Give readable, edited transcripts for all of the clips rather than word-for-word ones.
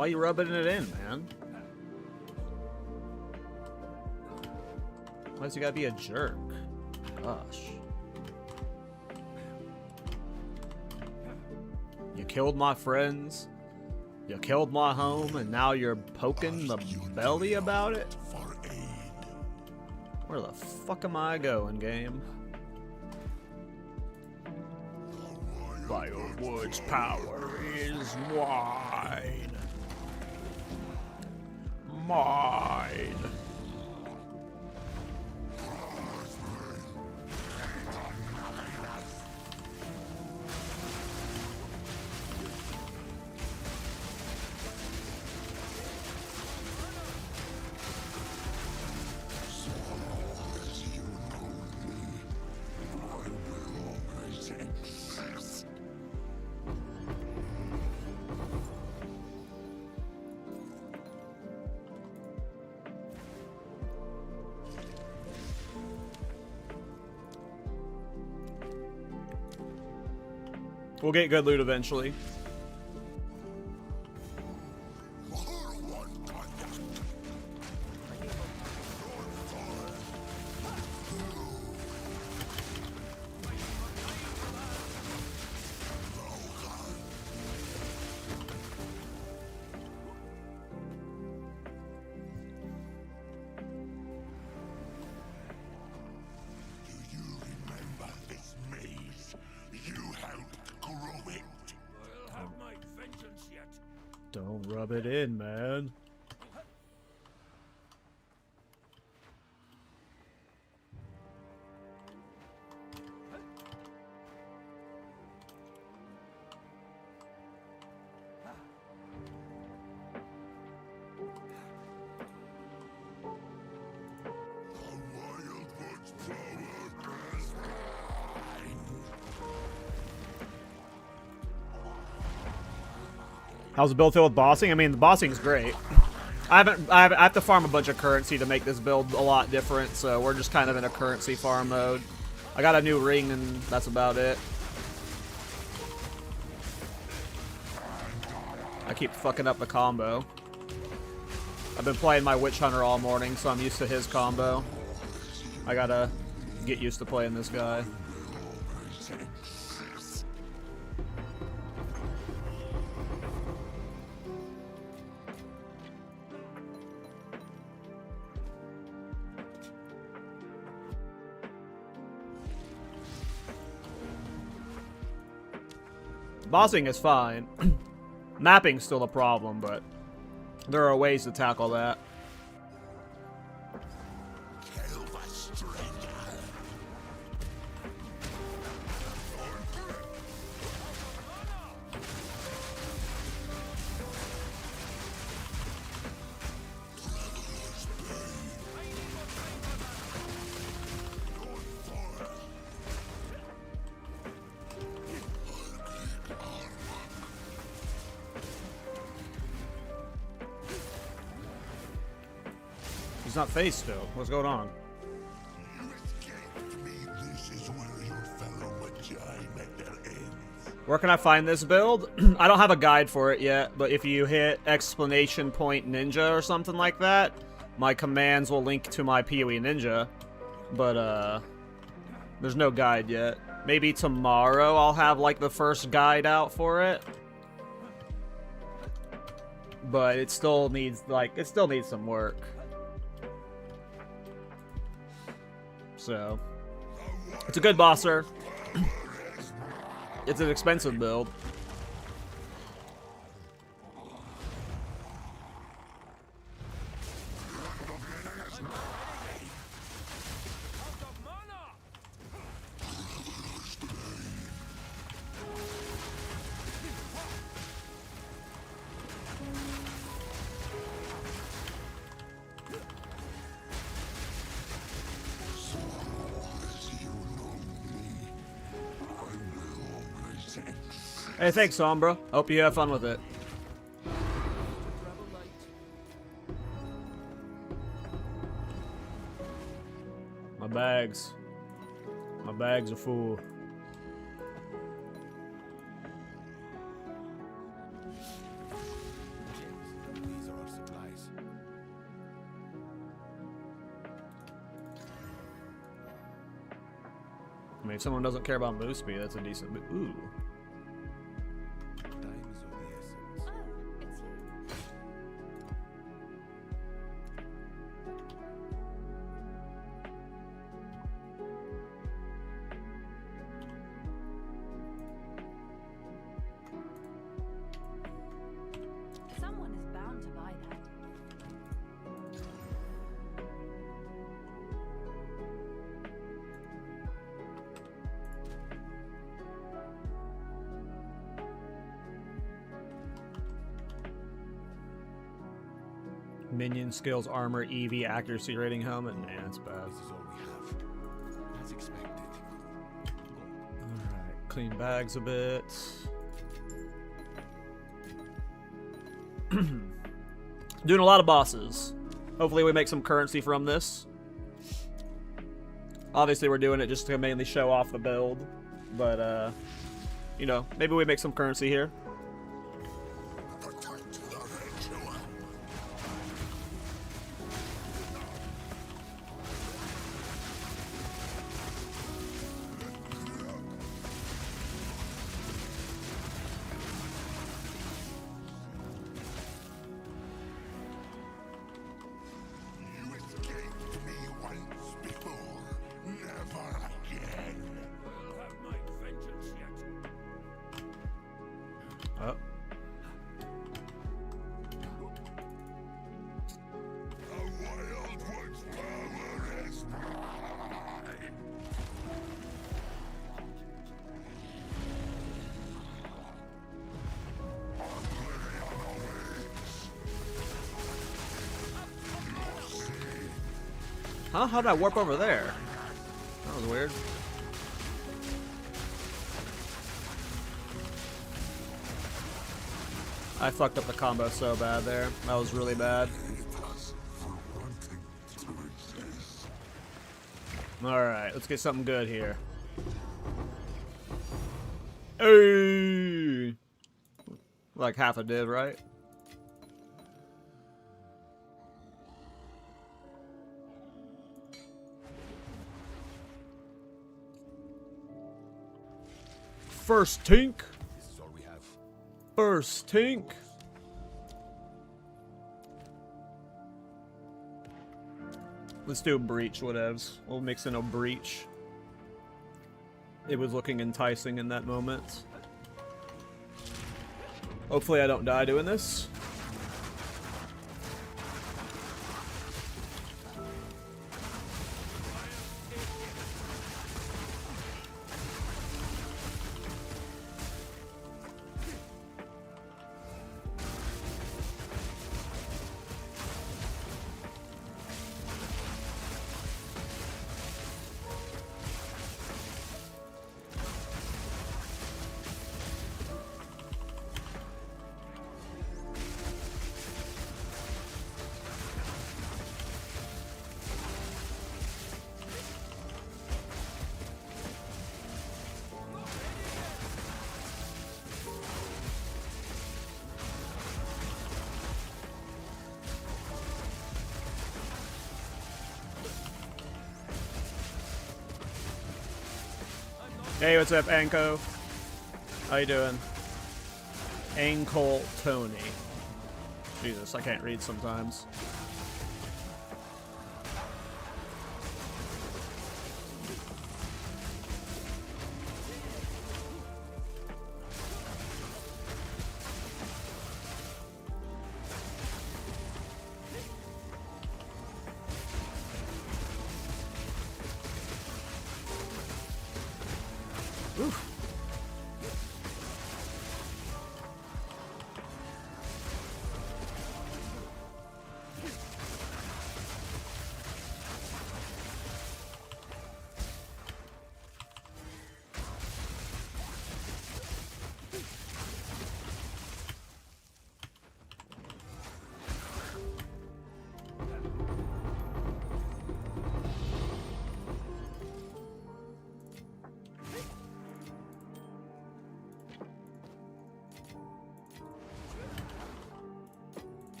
Why you rubbing it in, man? Why's you gotta be a jerk? Gosh. You killed my friends. You killed my home, and now you're poking the belly about it? Where the fuck am I going, game? Firewood's power is mine. Mine. We'll get good loot eventually. Don't rub it in, man. How's the build feel with bossing? I mean, the bossing's great. I have to farm a bunch of currency to make this build a lot different, so we're just kind of in a currency farm mode. I got a new ring, and that's about it. I keep fucking up the combo. I've been playing my Witch Hunter all morning, so I'm used to his combo. I gotta get used to playing this guy. Bossing is fine. Mapping's still a problem, but there are ways to tackle that. He's not phased still. What's going on? You escaped me. This is where your fellow Magi met their ends. Where can I find this build? I don't have a guide for it yet, but if you hit exclamation point ninja or something like that, my commands will link to my PoE ninja. But there's no guide yet. Maybe tomorrow I'll have like the first guide out for it. But it still needs some work. So, it's a good bosser. It's an expensive build. Hey, thanks, Sombra. Hope you have fun with it. My bags are full. I mean, if someone doesn't care about move speed, that's a decent. Ooh. Time is of the essence. Oh, it's you. Someone is bound to buy that. Minion skills, armor, EV, accuracy rating, helmet. Man, it's bad. This is all we have. As expected. Alright, clean bags a bit. Doing a lot of bosses. Hopefully we make some currency from this. Obviously we're doing it just to mainly show off the build. But, you know, maybe we make some currency here. Protect the ritual. You escaped me once before. Never again. I'll have my vengeance yet. Oh. The wild one's power is mine. Huh? How did I warp over there? That was weird. I fucked up the combo so bad there. That was really bad. Us for wanting to exist. Alright, let's get something good here. Hey! Like half a did, right? First tink. This is all we have. First tink. Let's do a breach, whatevs. We'll mix in a breach. It was looking enticing in that moment. Hopefully I don't die doing this. Hey, what's up, Anko? How you doing? Ankle Tony. Jesus, I can't read sometimes. Oof.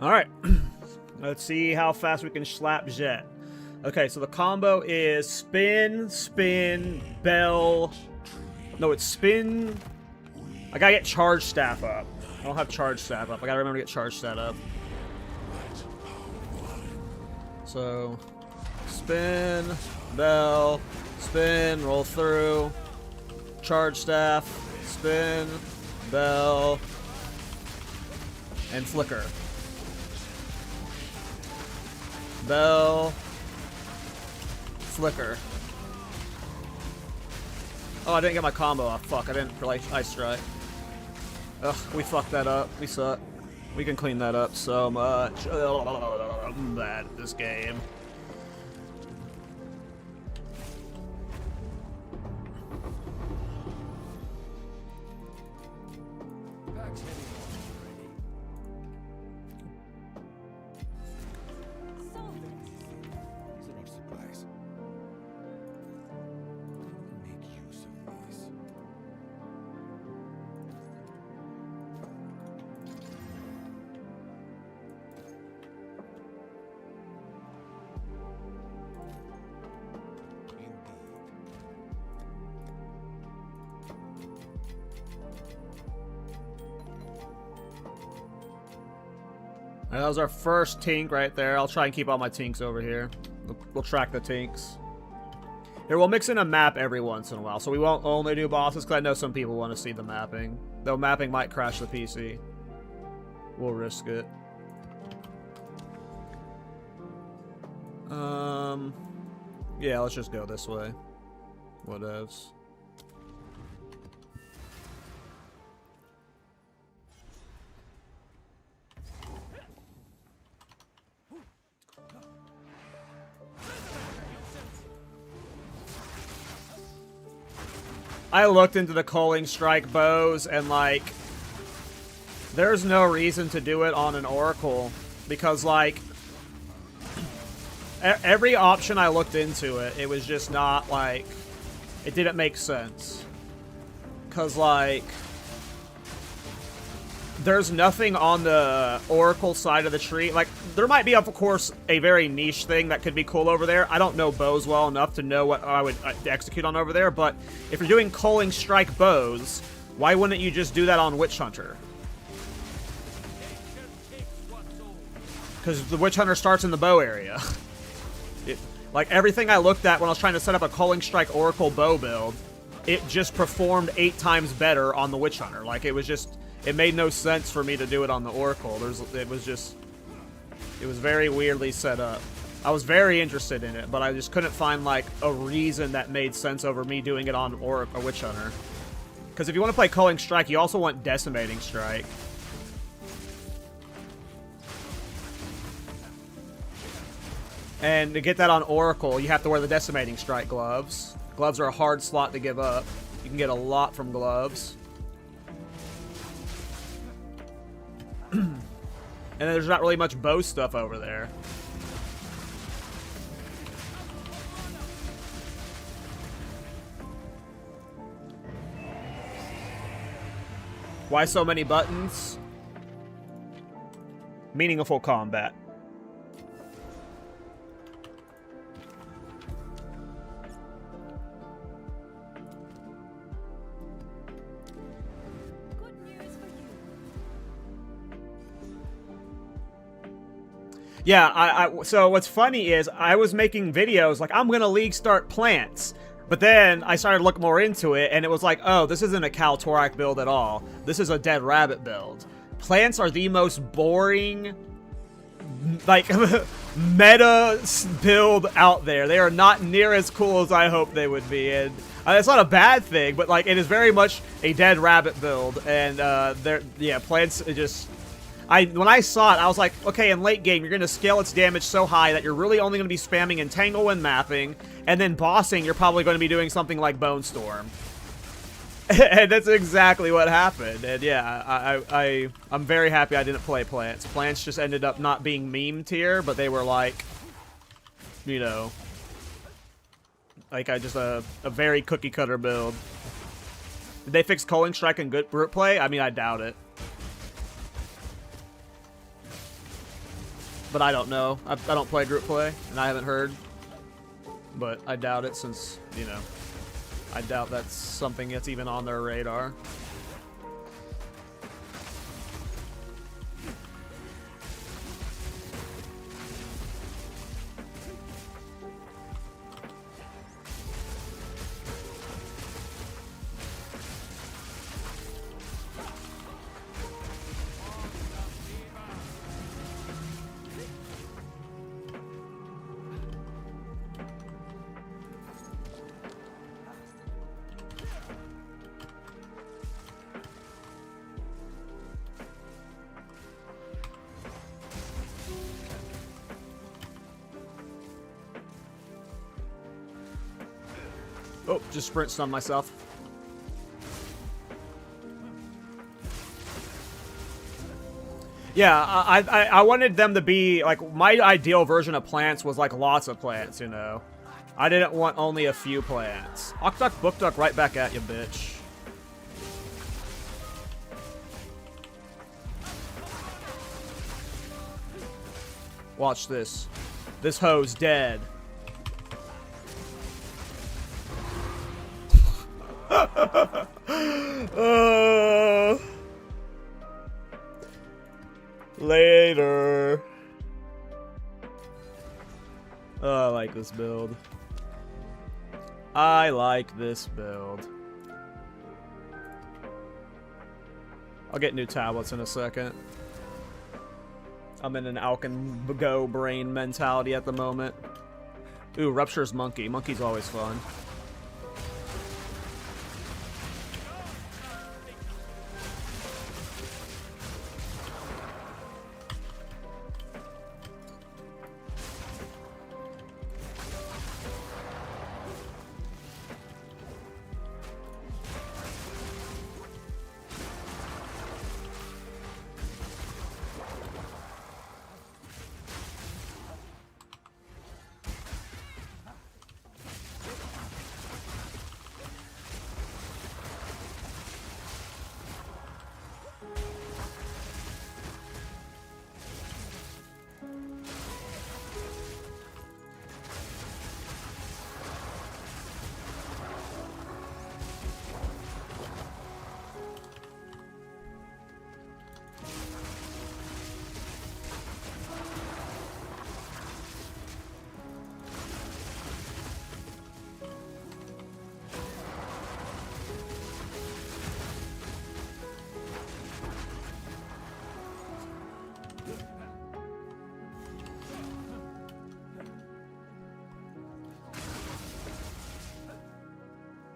All right, let's see how fast we can slap Jet. Okay, so the combo is spin, spin, bell. No, it's spin. I gotta get charge staff up. I don't have charge staff up. I gotta remember to get charge staff up. So, spin, bell, spin, roll through, charge staff, spin, bell, and flicker. Bell, flicker. Oh, I didn't get my combo off. Fuck, I didn't play Ice Strike. Ugh, we fucked that up. We suck. We can clean that up so much. I'm bad at this game. These are our supplies. Make use of these. That was our first tink right there. I'll try and keep all my tinks over here. We'll track the tinks. Here, we'll mix in a map every once in a while, so we won't only do bosses, because I know some people want to see the mapping. Though mapping might crash the PC. We'll risk it. Yeah, let's just go this way. Whatevs. I looked into the Culling Strike bows, and, like, there's no reason to do it on an Oracle. Because, like, every option I looked into it, it was just not, like, it didn't make sense. Because, like, there's nothing on the Oracle side of the tree. Like, there might be, of course, a very niche thing that could be cool over there. I don't know bows well enough to know what I would execute on over there, but if you're doing Culling Strike bows, why wouldn't you just do that on Witch Hunter? Because the Witch Hunter starts in the bow area. Like, everything I looked at when I was trying to set up a Culling Strike Oracle bow build, it just performed 8 times better on the Witch Hunter. Like, it was just... It made no sense for me to do it on the Oracle. It was very weirdly set up. I was very interested in it, but I just couldn't find, like, a reason that made sense over me doing it on a Witch Hunter. Because if you want to play Culling Strike, you also want Decimating Strike. And to get that on Oracle, you have to wear the Decimating Strike gloves. Gloves are a hard slot to give up. You can get a lot from gloves. And there's not really much bow stuff over there. Why so many buttons? Meaningful combat. Yeah, so what's funny is I was making videos like, I'm gonna league start plants. But then I started to look more into it, and it was like, oh, this isn't a KallTorak build at all. This is a Dead Rabbit build. Plants are the most boring, like, meta build out there. They are not near as cool as I hoped they would be. And it's not a bad thing, but, like, it is very much a Dead Rabbit build. And, yeah, plants just... When I saw it, I was like, okay, in late game, you're going to scale its damage so high that you're really only going to be spamming Entangle when mapping, and then bossing, you're probably going to be doing something like Bone Storm. And that's exactly what happened. And yeah, I'm very happy I didn't play Plants. Plants just ended up not being meme tier, but they were like, you know, like just a very cookie cutter build. Did they fix Culling Strike and good brute play? I mean, I doubt it. But I don't know. I don't play group play, and I haven't heard. But I doubt it since, you know, I doubt that's something that's even on their radar. Oh, just sprint stun myself. Yeah, I wanted them to be, like, my ideal version of plants was, like, lots of plants, you know? I didn't want only a few plants. Okduck, Bookduck, right back at you, bitch. Watch this. This hoe's dead. Later. Oh, I like this build. I like this build. I'll get new tablets in a second. I'm in an Alkin Go brain mentality at the moment. Ooh, Rupture's Monkey. Monkey's always fun.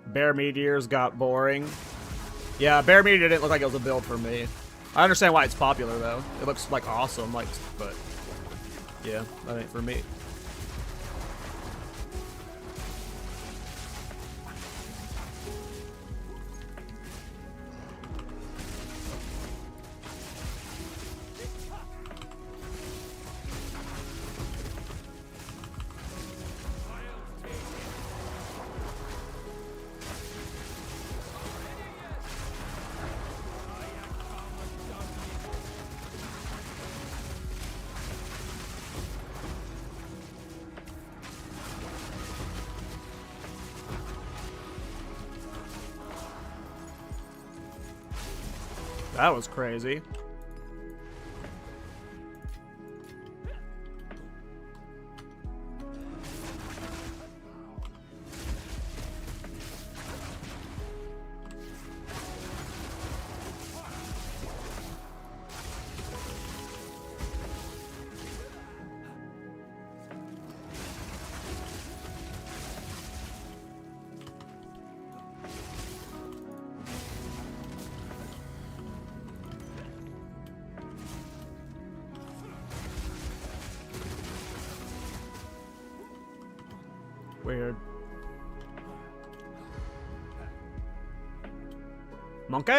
Bear Meteors got boring. Yeah, Bear Meteor didn't look like it was a build for me. I understand why it's popular though. It looks like awesome, like, but yeah, that ain't for me. That was crazy. Weird. Monkey?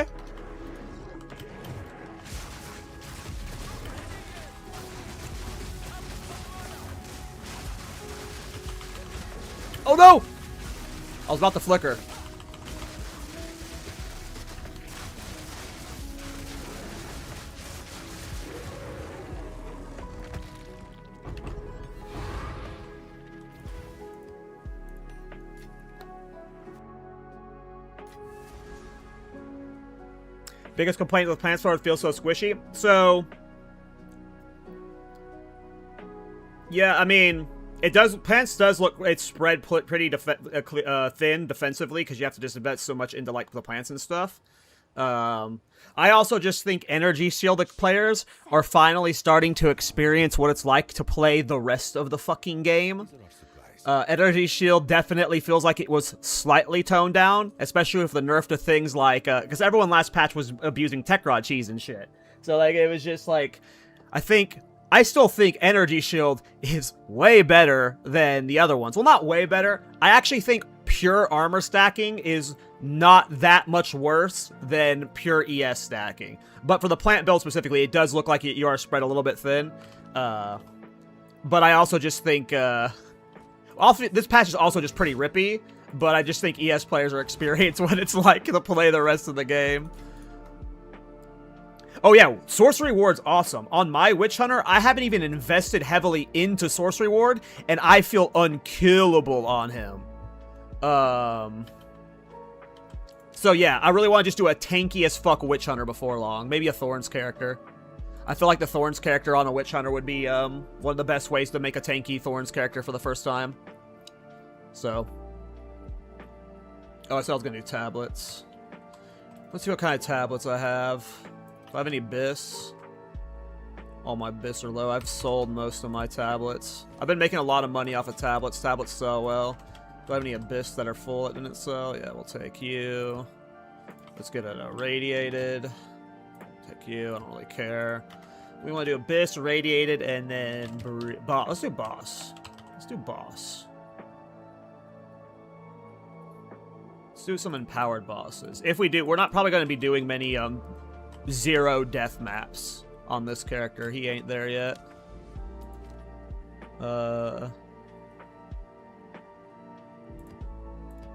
Oh no! I was about to flicker. Biggest complaint with Plant Sword feels so squishy. So, yeah, I mean, it does. Plants does look, it's spread pretty thin defensively because you have to just invest so much into like the plants and stuff. I also just think energy shield players are finally starting to experience what it's like to play the rest of the fucking game. Energy shield definitely feels like it was slightly toned down, especially with the nerf to things like, because everyone last patch was abusing Tech Rod cheese and shit. So, like, it was just like, I still think energy shield is way better than the other ones. Well, not way better. I actually think pure armor stacking is not that much worse than pure ES stacking. But for the plant build specifically, it does look like you are spread a little bit thin. But I also just think, this patch is also just pretty rippy, but I just think ES players are experienced what it's like to play the rest of the game. Oh yeah, Sorcery Ward's awesome. On my Witch Hunter, I haven't even invested heavily into Sorcery Ward, and I feel unkillable on him. So yeah, I really want to just do a tanky as fuck Witch Hunter before long. Maybe a Thorns character. I feel like the Thorns character on a Witch Hunter would be one of the best ways to make a tanky Thorns character for the first time. So. Oh, I said I was gonna do tablets. Let's see what kind of tablets I have. Do I have any bis? All my bis are low. I've sold most of my tablets. I've been making a lot of money off of tablets. Tablets sell well. Do I have any abyss that are full that didn't sell? Yeah, we'll take you. Let's get it irradiated. Take you. I don't really care. We want to do abyss, radiated, and then boss. Let's do boss. Let's do boss. Let's do some empowered bosses. If we do, we're not probably going to be doing many zero death maps on this character. He ain't there yet.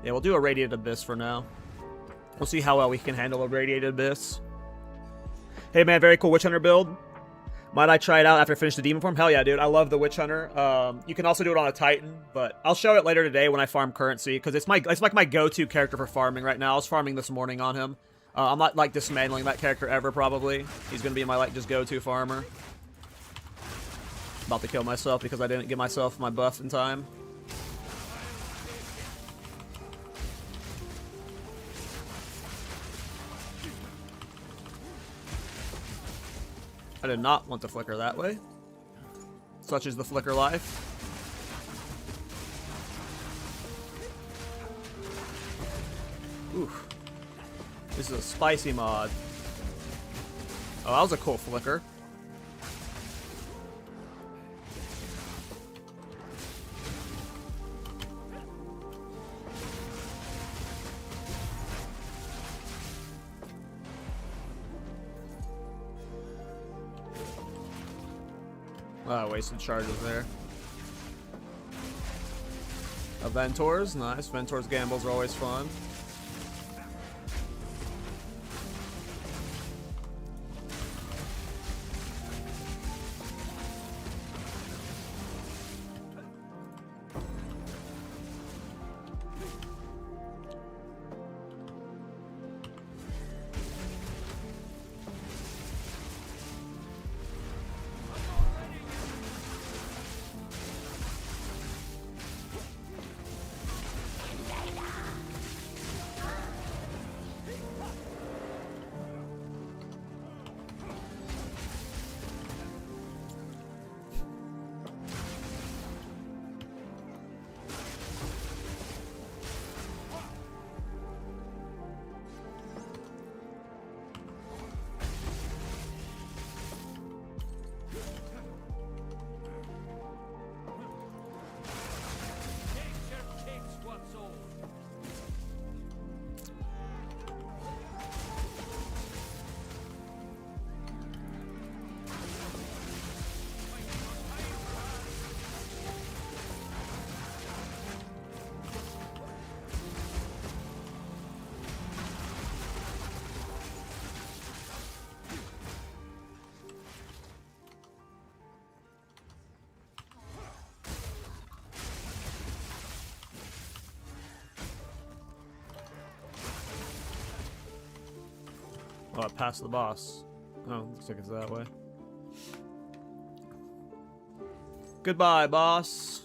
Yeah, we'll do a Radiated Abyss for now. We'll see how well we can handle a Radiated Abyss. Hey man, very cool Witch Hunter build. Might I try it out after I finish the Demon form? Hell yeah, dude. I love the Witch Hunter. You can also do it on a Titan, but I'll show it later today when I farm currency, because it's like my go-to character for farming right now. I was farming this morning on him. I'm not like dismantling that character ever, probably. He's gonna be my like just go-to farmer. About to kill myself because I didn't get myself my buff in time. I did not want to flicker that way. Such is the flicker life. Oof. This is a spicy mod. Oh, that was a cool flicker. Ah, wasted charges there. Ventors, nice. Ventors gambles are always fun. Oh, I passed the boss. Oh, looks like it's that way. Goodbye, boss.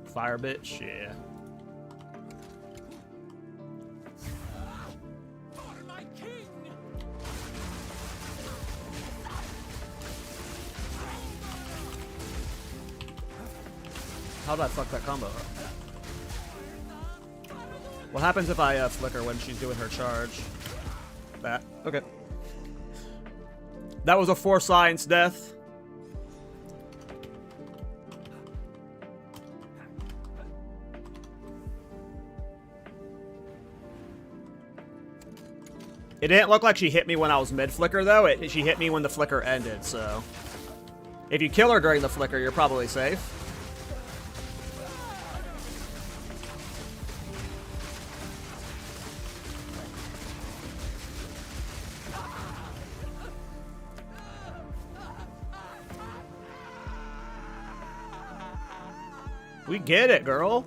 Fire bitch, yeah. How did I fuck that combo up? What happens if I flicker when she's doing her charge? That. Okay. That was a 4 science death. It didn't look like she hit me when I was mid-flicker, though. She hit me when the flicker ended, so... If you kill her during the flicker, you're probably safe. We get it, girl.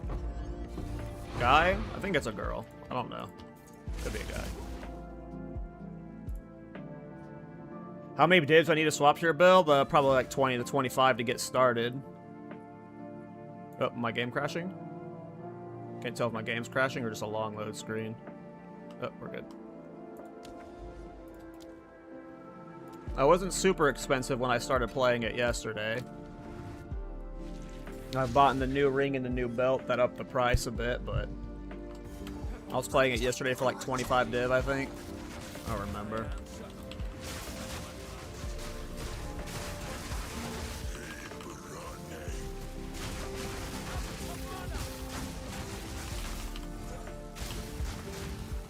Guy? I think it's a girl. I don't know. Could be a guy. How many divs do I need to swap to your build? Probably like 20 to 25 to get started. Oh, my game crashing? Can't tell if my game's crashing or just a long load screen. Oh, we're good. I wasn't super expensive when I started playing it yesterday. I've bought the new ring and the new belt that upped the price a bit, but I was playing it yesterday for like 25 div, I think. I don't remember.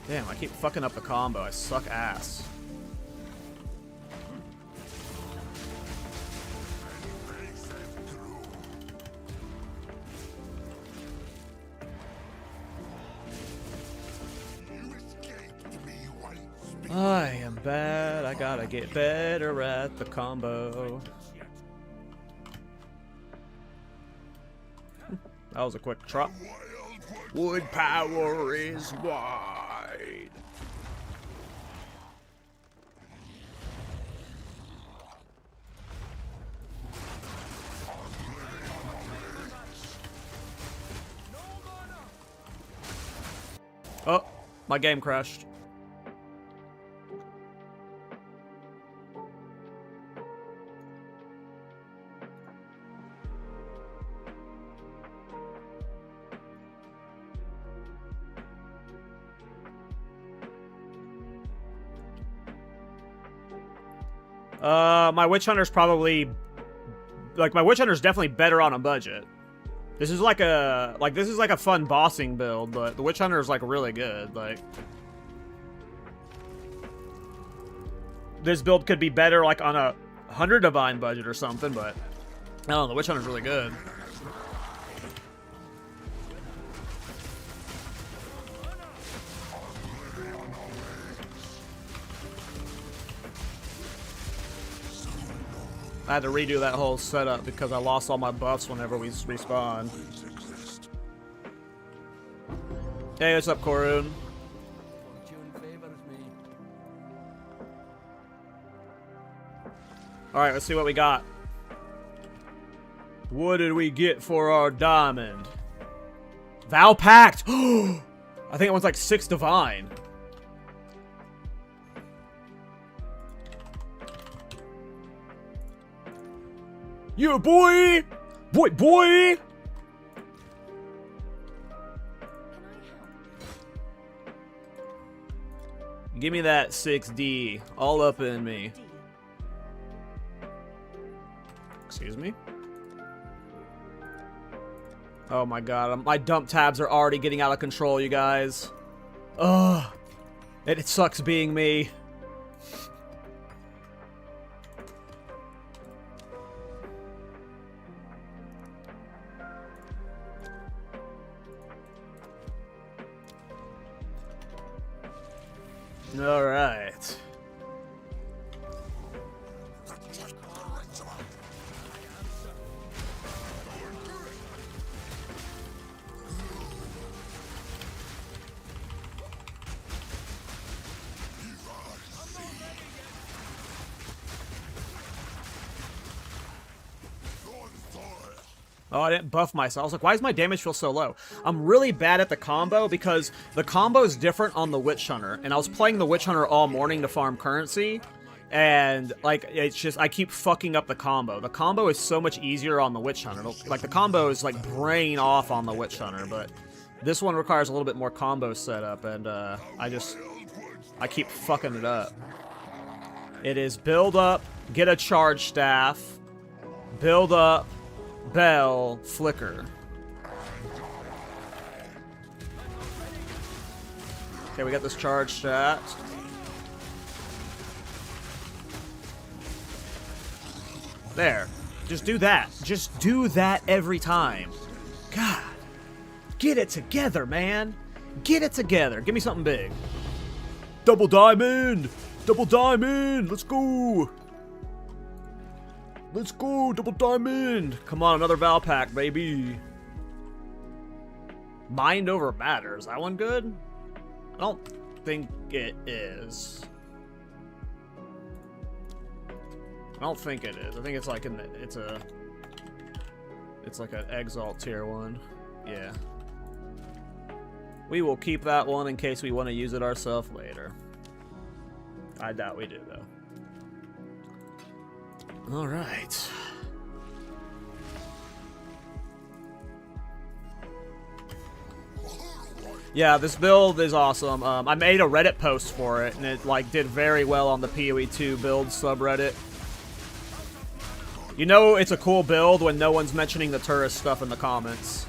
Damn, I keep fucking up the combo. I suck ass. I am bad. I gotta get better at the combo. That was a quick trot. Wood power is wide. Oh, my game crashed. My Witch Hunter's probably... Like, my Witch Hunter's definitely better on a budget. This is like a... Like, this is like a fun bossing build, but the Witch Hunter is, like, really good. Like... This build could be better, like, on a 100 Divine budget or something, but... I don't know, the Witch Hunter's really good. I had to redo that whole setup because I lost all my buffs whenever we respawn. Hey, what's up, Korun? Alright, let's see what we got. What did we get for our diamond? Vow Pact! I think it was like 6 Divine. Yeah, boy! Boy! Give me that 6D. All up in me. Excuse me? Oh my god, my dump tabs are already getting out of control, you guys. Ugh. It sucks being me. All right. Oh, I didn't buff myself. I was like, why does my damage feel so low? I'm really bad at the combo because the combo is different on the Witch Hunter. And I was playing the Witch Hunter all morning to farm currency. And, like, it's just, I keep fucking up the combo. The combo is so much easier on the Witch Hunter. Like, the combo is, like, brain off on the Witch Hunter. But this one requires a little bit more combo setup. And, I keep fucking it up. It is build up, get a charge staff, build up, bell, flicker. Okay, we got this charge stat. There. Just do that. Just do that every time. God. Get it together, man. Get it together. Give me something big. Double diamond! Double diamond! Let's go! Let's go! Double diamond! Come on, another Val pack, baby. Mind over matter. Is that one good? I don't think it is. I don't think it is. I think it's like in the, it's like an Exile tier 1. Yeah. We will keep that one in case we want to use it ourselves later. I doubt we do, though. Alright. Yeah, this build is awesome. I made a Reddit post for it, and it like did very well on the PoE2 build subreddit. You know it's a cool build when no one's mentioning the tourist stuff in the comments.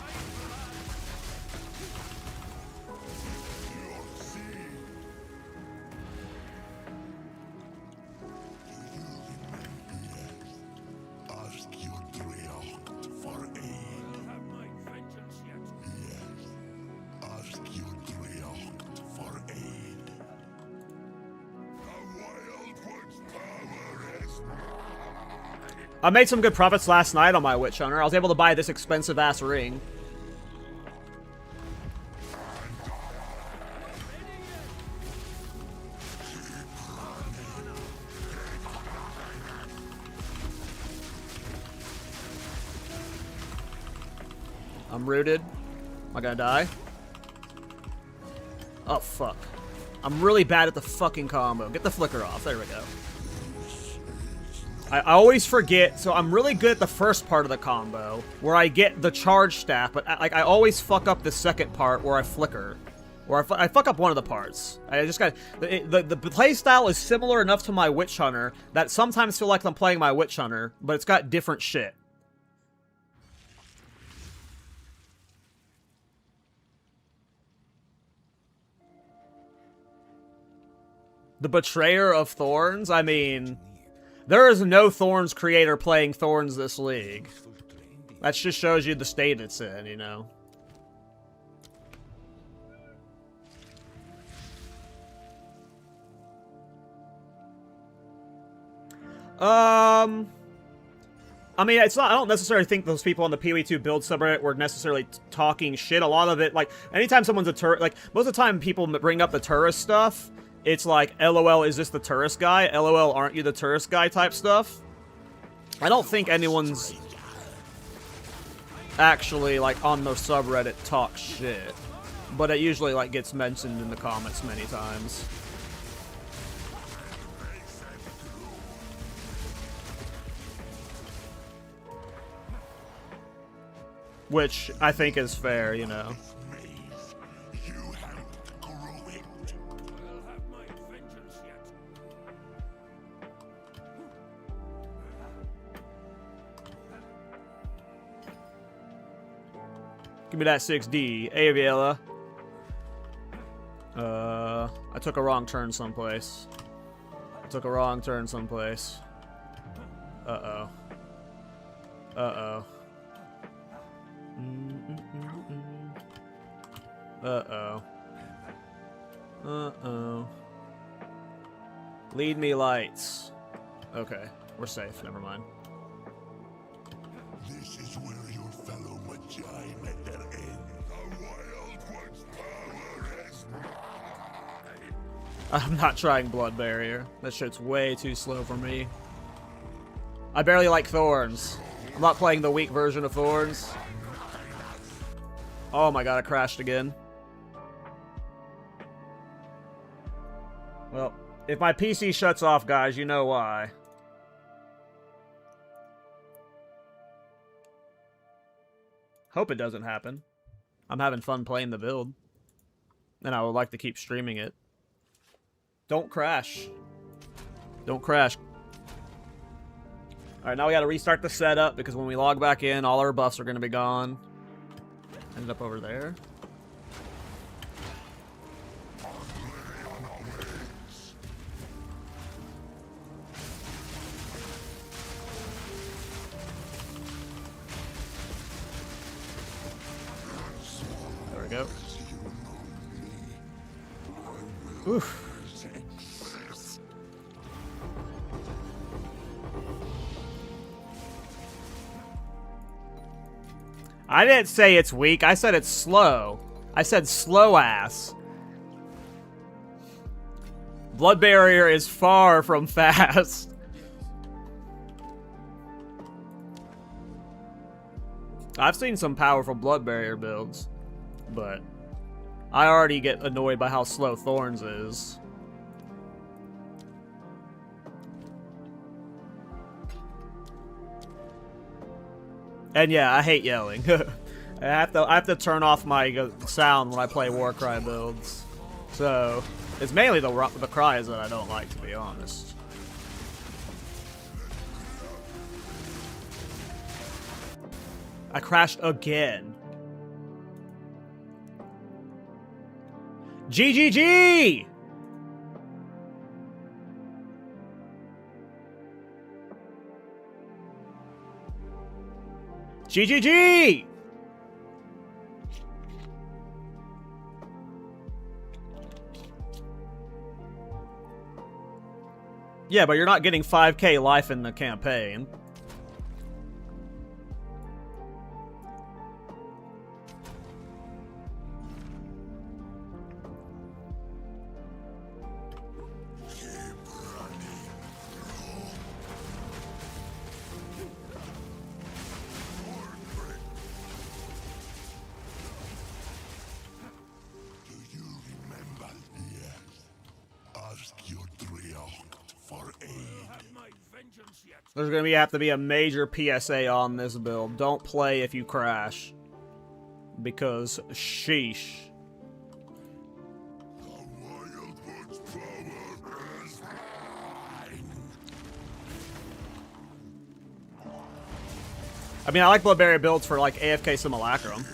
I made some good profits last night on my Witch Hunter. I was able to buy this expensive-ass ring. I'm rooted. Am I gonna die? Oh, fuck. I'm really bad at the fucking combo. Get the flicker off. There we go. I always forget, so I'm really good at the first part of the combo, where I get the charge staff, but I always fuck up the second part where I flicker. Or I fuck up one of the parts. I just got... The playstyle is similar enough to my Witch Hunter that sometimes feel like I'm playing my Witch Hunter, but it's got different shit. The Betrayer of Thorns? I mean... There is no Thorns creator playing Thorns this league. That just shows you the state it's in, you know. I mean, it's not, I don't necessarily think those people on the PoE2 build subreddit were necessarily talking shit. A lot of it, like, anytime someone's a tourist, like, most of the time people bring up the tourist stuff, it's like, LOL, is this the tourist guy? LOL, aren't you the tourist guy type stuff? I don't think anyone's actually, like, on the subreddit talk shit. But it usually, like, gets mentioned in the comments many times. Which I think is fair, you know. Give me that 6D. Aviela. I took a wrong turn someplace. Uh-oh. Uh-oh. Uh-oh. Uh-oh. Lead me lights. Okay, we're safe. Never mind. This is where your fellow Magi met their end. The wild one's power is I'm not trying Blood Barrier. That shit's way too slow for me. I barely like Thorns. I'm not playing the weak version of Thorns. Oh my god, it crashed again. Well, if my PC shuts off, guys, you know why. Hope it doesn't happen. I'm having fun playing the build. And I would like to keep streaming it. Don't crash. Don't crash. Alright, now we gotta restart the setup because when we log back in, all our buffs are gonna be gone. Ended up over there. There we go. Oof. I didn't say it's weak. I said it's slow. I said slow ass. Blood barrier is far from fast. I've seen some powerful blood barrier builds, but I already get annoyed by how slow Thorns is. And yeah, I hate yelling. I have to turn off my sound when I play Warcry builds. So it's mainly the cries that I don't like, to be honest. I crashed again. GGG! GGG! Yeah, but you're not getting 5k life in the campaign. There's gonna have to be a major PSA on this build. Don't play if you crash. Because sheesh. I mean, I like Blood Barrier builds for like AFK Simulacrum.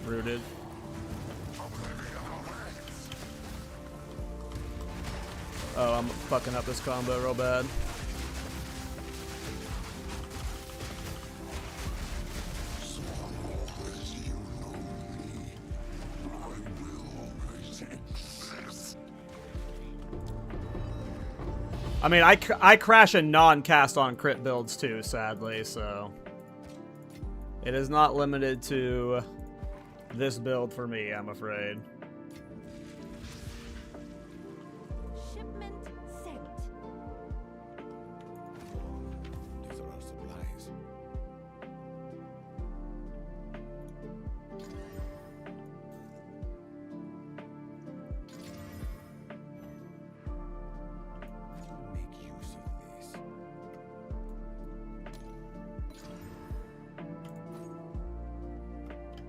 Rooted. Oh, I'm fucking up this combo real bad. I mean, I crash in non-cast on crit builds too, sadly, so it is not limited to this build for me, I'm afraid. Shipment sent. These are our supplies. Make use of this.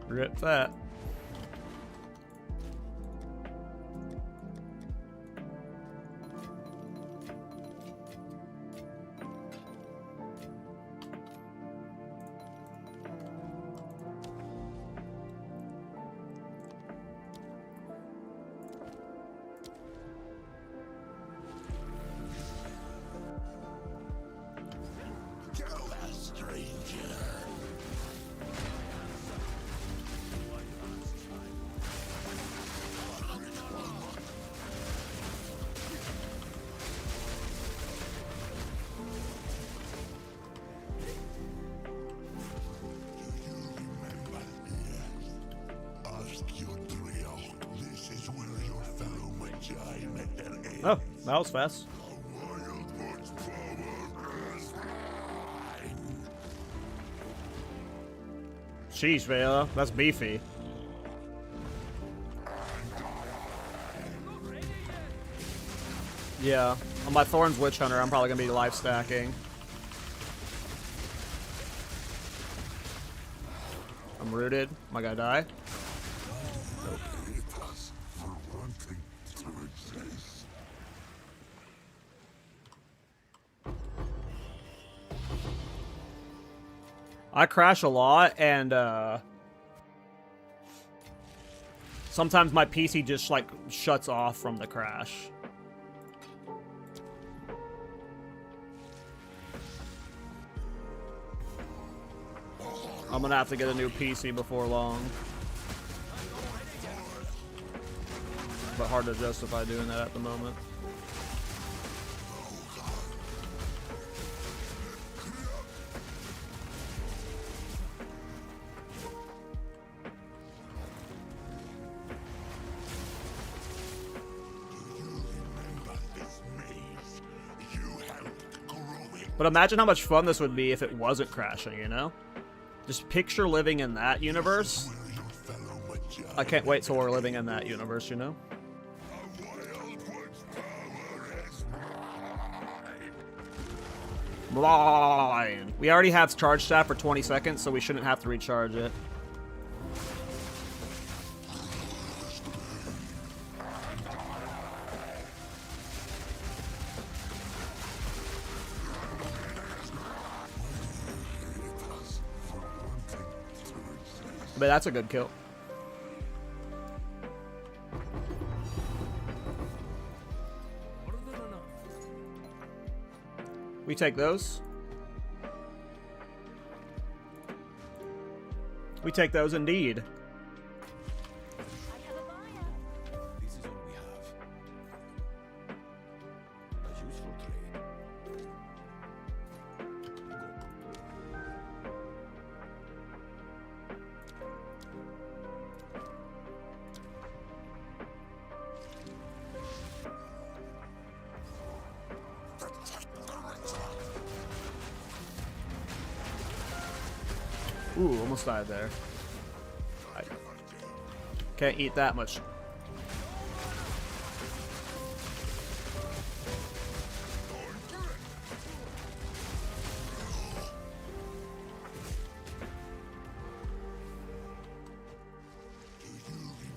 Rip that. Go, stranger. Oh, that was fast. Sheesh, Vela. That's beefy. Yeah. On my Thorn's Witch Hunter, I'm probably going to be life stacking. I'm rooted. Am I going to die? I crash a lot, and sometimes my PC just like shuts off from the crash. I'm gonna have to get a new PC before long. But hard to justify doing that at the moment. But imagine how much fun this would be if it wasn't crashing, you know? Just picture living in that universe. I can't wait till we're living in that universe, you know? Blind. We already have charge staff for 20 seconds, so we shouldn't have to recharge it. But that's a good kill. We take those. We take those indeed. I have a buyer. This is all we have. A useful trade. Ooh, almost died there. I can't eat that much.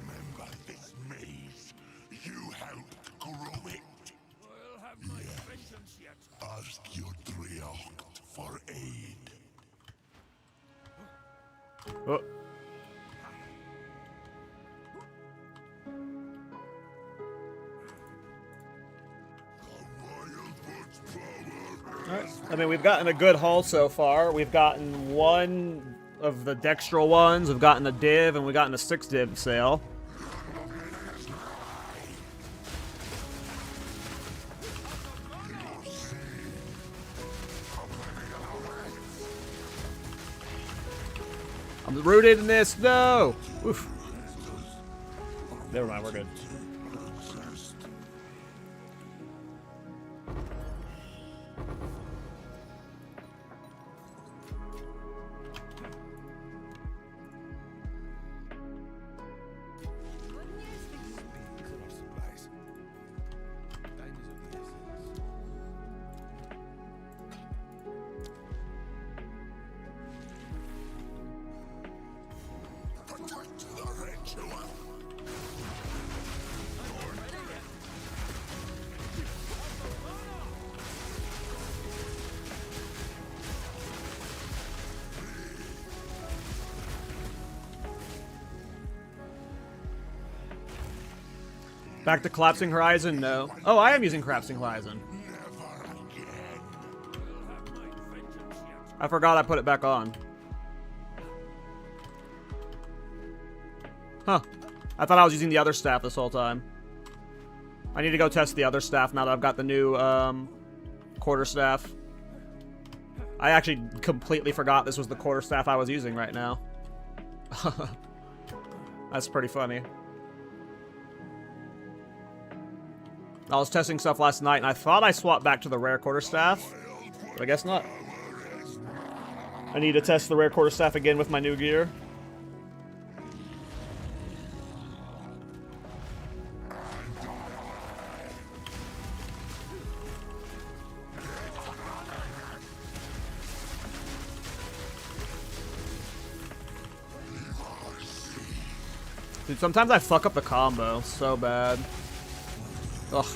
Remember this maze? You helped grow it. I'll have my vengeance yet. Ask your Triarch for aid. Oh. Alright. I mean, we've gotten a good haul so far. We've gotten one of the Dextral ones, we've gotten a div, and we've gotten a 6 div sale. I'm rooted in this. No! Oof. Never mind, we're good. These are our supplies. Time is of the essence. Protect the ritual. Back to Collapsing Horizon? No. Oh, I am using Collapsing Horizon. Never again. I forgot I put it back on. Huh. I thought I was using the other staff this whole time. I need to go test the other staff now that I've got the new quarterstaff. I actually completely forgot this was the quarterstaff I was using right now. That's pretty funny. I was testing stuff last night, and I thought I swapped back to the rare quarterstaff, but I guess not. I need to test the rare quarterstaff again with my new gear. Dude, sometimes I fuck up the combo so bad. Ugh.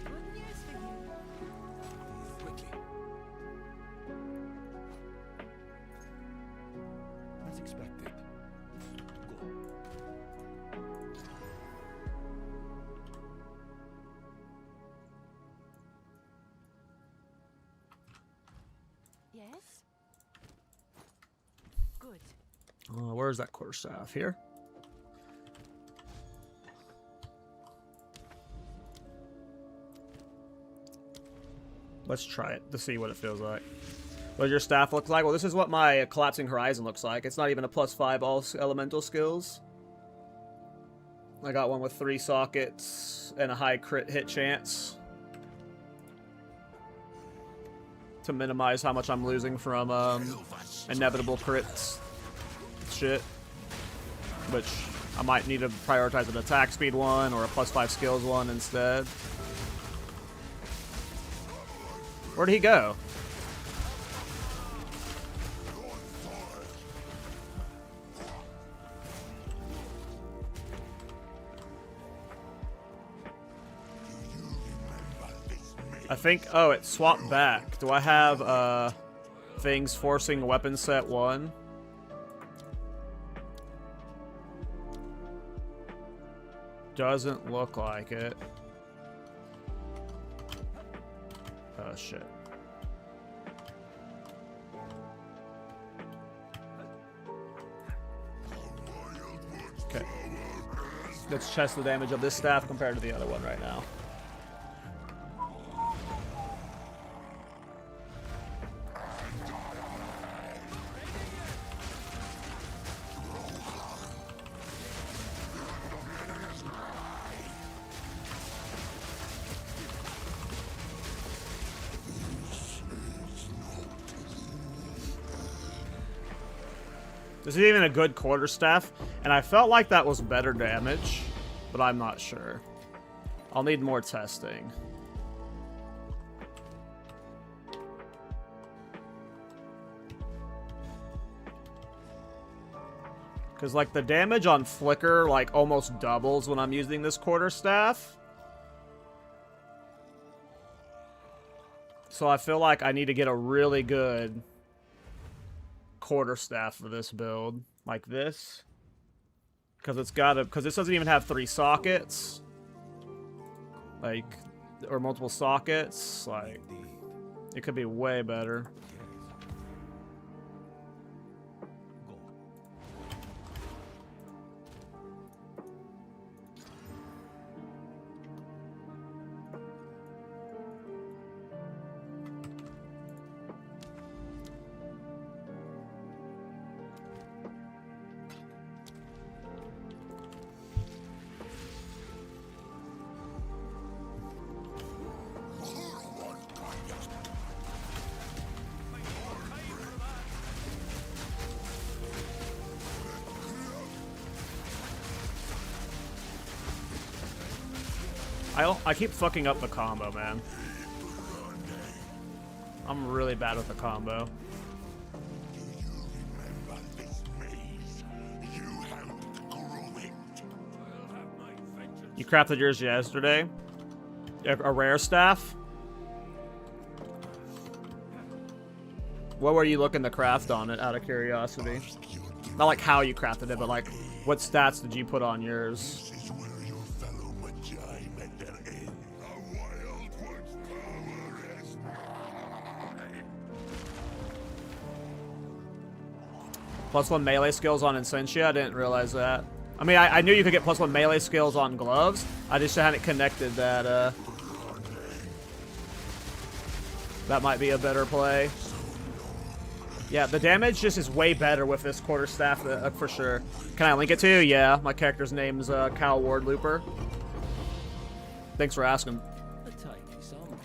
Good news for you. Wiki. As expected. Go. Yes? Good. Where's that quarterstaff? Here? Let's try it to see what it feels like. What does your staff look like? Well, this is what my Collapsing Horizon looks like. It's not even a +5 all elemental skills. I got one with 3 sockets and a high crit hit chance to minimize how much I'm losing from inevitable crits shit. Which I might need to prioritize an attack speed one or a +5 skills one instead. Where'd he go? I think, oh, it swapped back. Do I have things forcing weapon set 1? Doesn't look like it. Oh, shit. Okay. Let's test the damage of this staff compared to the other one right now. This is even a good quarterstaff, and I felt like that was better damage, but I'm not sure. I'll need more testing. Because, like, the damage on Flicker, like, almost doubles when I'm using this quarterstaff. So I feel like I need to get a really good quarterstaff for this build, like this, because it's got to, because this doesn't even have 3 sockets, like, or multiple sockets. Like, it could be way better. I keep fucking up the combo, man. I'm really bad with the combo. You crafted yours yesterday? A rare staff? What were you looking to craft on it, out of curiosity? Not like how you crafted it, but like, what stats did you put on yours? This is where your fellow Magi met their end. A wild one's power is +1 melee skills on Insentia? I didn't realize that. I mean, I knew you could get +1 melee skills on gloves. I just hadn't connected that. That might be a better play. Yeah, the damage just is way better with this quarterstaff, for sure. Can I link it to you? Yeah, my character's name's Cal Ward Looper. Thanks for asking. A tidy song.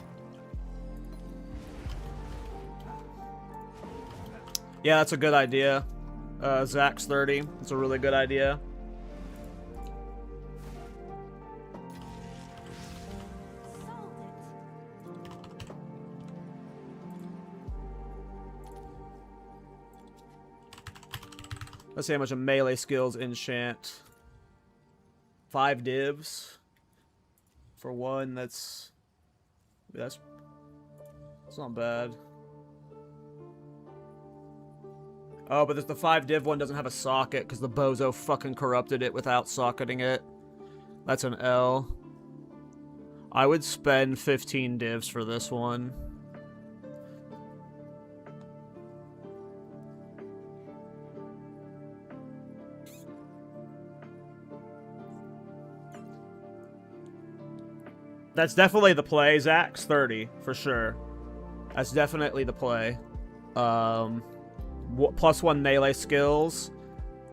Yeah, that's a good idea. Zach's 30. It's a really good idea. Sold it. Let's see how much of melee skills enchant. 5 divs. For one, that's not bad. Oh, but the 5 div one doesn't have a socket because the bozo fucking corrupted it without socketing it. That's an L. I would spend 15 divs for this one. That's definitely the play. Zach's 30, for sure. That's definitely the play. +1 melee skills.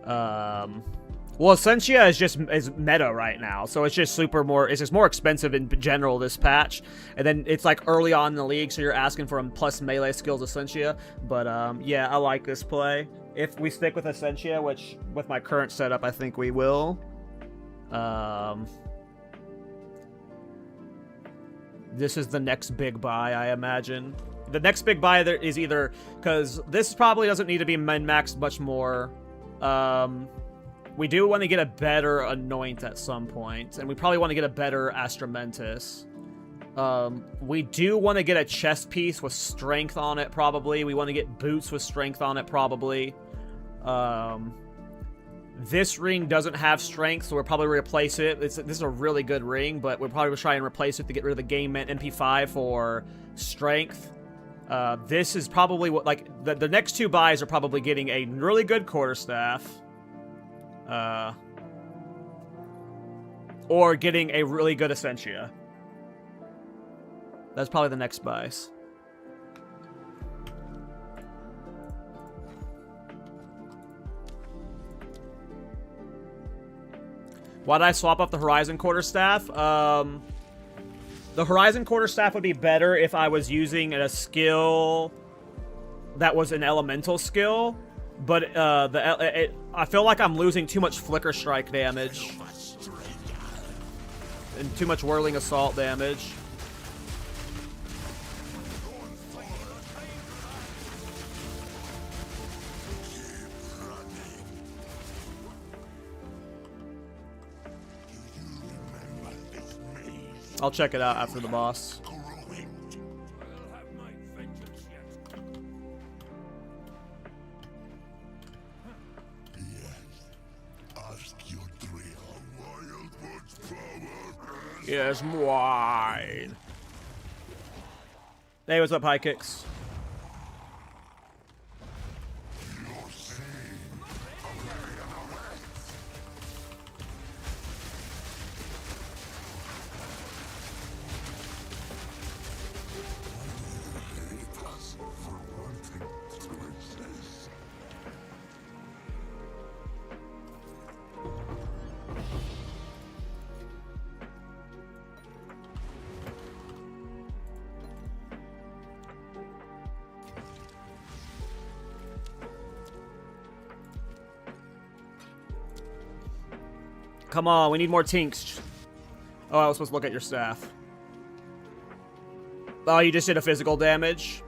Well, Essentia is meta right now, so it's just it's just more expensive in general this patch. And then it's like early on in the league, so you're asking for a plus melee skills Essentia. But yeah, I like this play. If we stick with Essentia, which with my current setup, I think we will. This is the next big buy, I imagine. The next big buy is either... Because this probably doesn't need to be min-maxed much more. We do want to get a better Anoint at some point. And we probably want to get a better Astramentus. We do want to get a chest piece with strength on it, probably. We want to get boots with strength on it, probably. This ring doesn't have strength, so we'll probably replace it. This is a really good ring, but we'll probably try and replace it to get rid of the Game Mint MP5 for strength. This is probably what, like, the next 2 buys are probably getting a really good quarterstaff. Or getting a really good Essentia. That's probably the next buys. Why did I swap up the Horizon Quarterstaff? The Horizon Quarterstaff would be better if I was using a skill that was an elemental skill, but I feel like I'm losing too much Flicker Strike damage and too much Whirling Assault damage. I'll check it out after the boss. Yes, mine. Hey, what's up, High Kicks? Come on, we need more tinks. Oh, I was supposed to look at your staff. Oh, you just did a physical damage?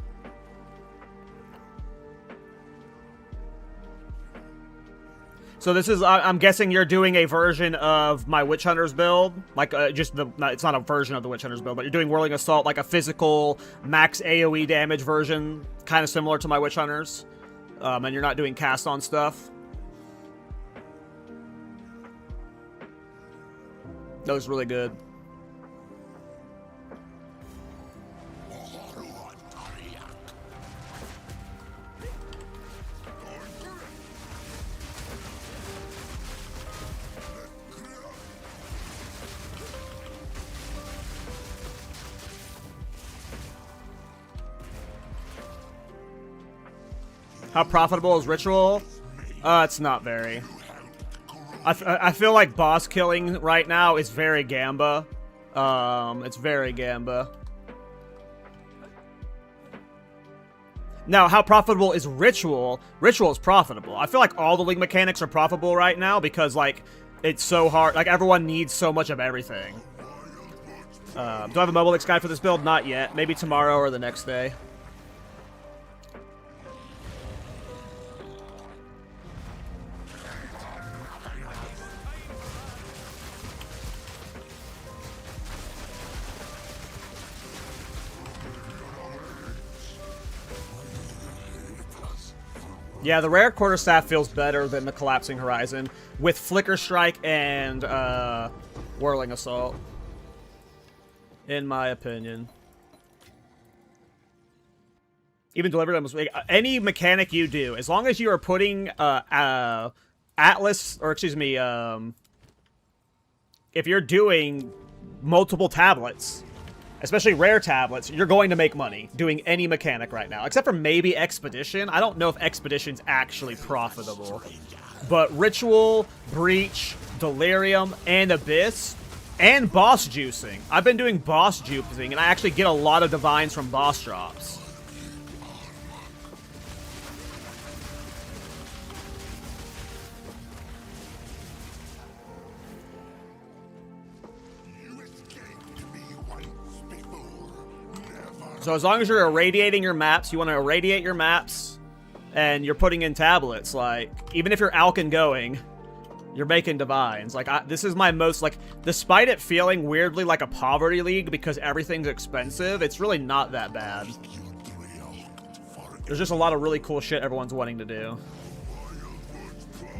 So this is, I'm guessing you're doing a version of my Witch Hunter's build. Like, it's not a version of the Witch Hunter's build, but you're doing Whirling Assault, like a physical max AoE damage version, kind of similar to my Witch Hunter's. And you're not doing cast on stuff. That was really good. How profitable is Ritual? It's not very. I feel like boss killing right now is very Gamba. It's very Gamba. Now, how profitable is Ritual? Ritual is profitable. I feel like all the League mechanics are profitable right now because, like, it's so hard. Like, everyone needs so much of everything. Do I have a mobile X guide for this build? Not yet. Maybe tomorrow or the next day. Yeah, the rare quarterstaff feels better than the collapsing horizon with flicker strike and whirling assault, in my opinion. Even delivered almost any mechanic you do, as long as you are putting Atlas, or excuse me, if you're doing multiple tablets, especially rare tablets, you're going to make money doing any mechanic right now. Except for maybe Expedition. I don't know if Expedition's actually profitable. But Ritual, Breach, Delirium, and Abyss, and boss juicing. I've been doing boss juicing, and I actually get a lot of divines from boss drops. So as long as you're irradiating your maps, you want to irradiate your maps, and you're putting in tablets, like, even if you're Alkin going, you're making divines. Like, this is my most, like, despite it feeling weirdly like a poverty league because everything's expensive, it's really not that bad. There's just a lot of really cool shit everyone's wanting to do.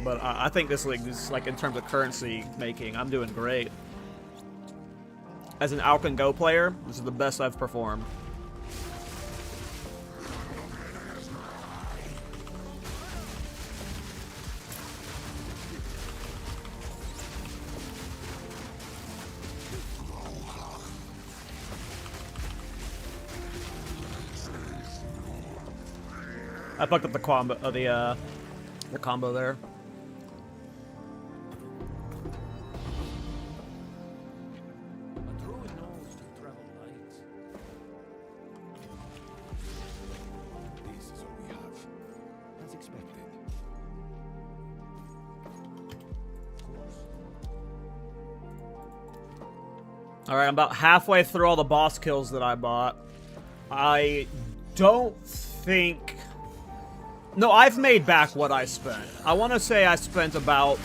But I think this league is, like, in terms of currency making, I'm doing great. As an Alkin Go player, this is the best I've performed. I fucked up the combo, the combo there. A druid knows to travel light. This is what we have, as expected. Of course. Alright, I'm about halfway through all the boss kills that I bought. I don't think... No, I've made back what I spent. I want to say I spent about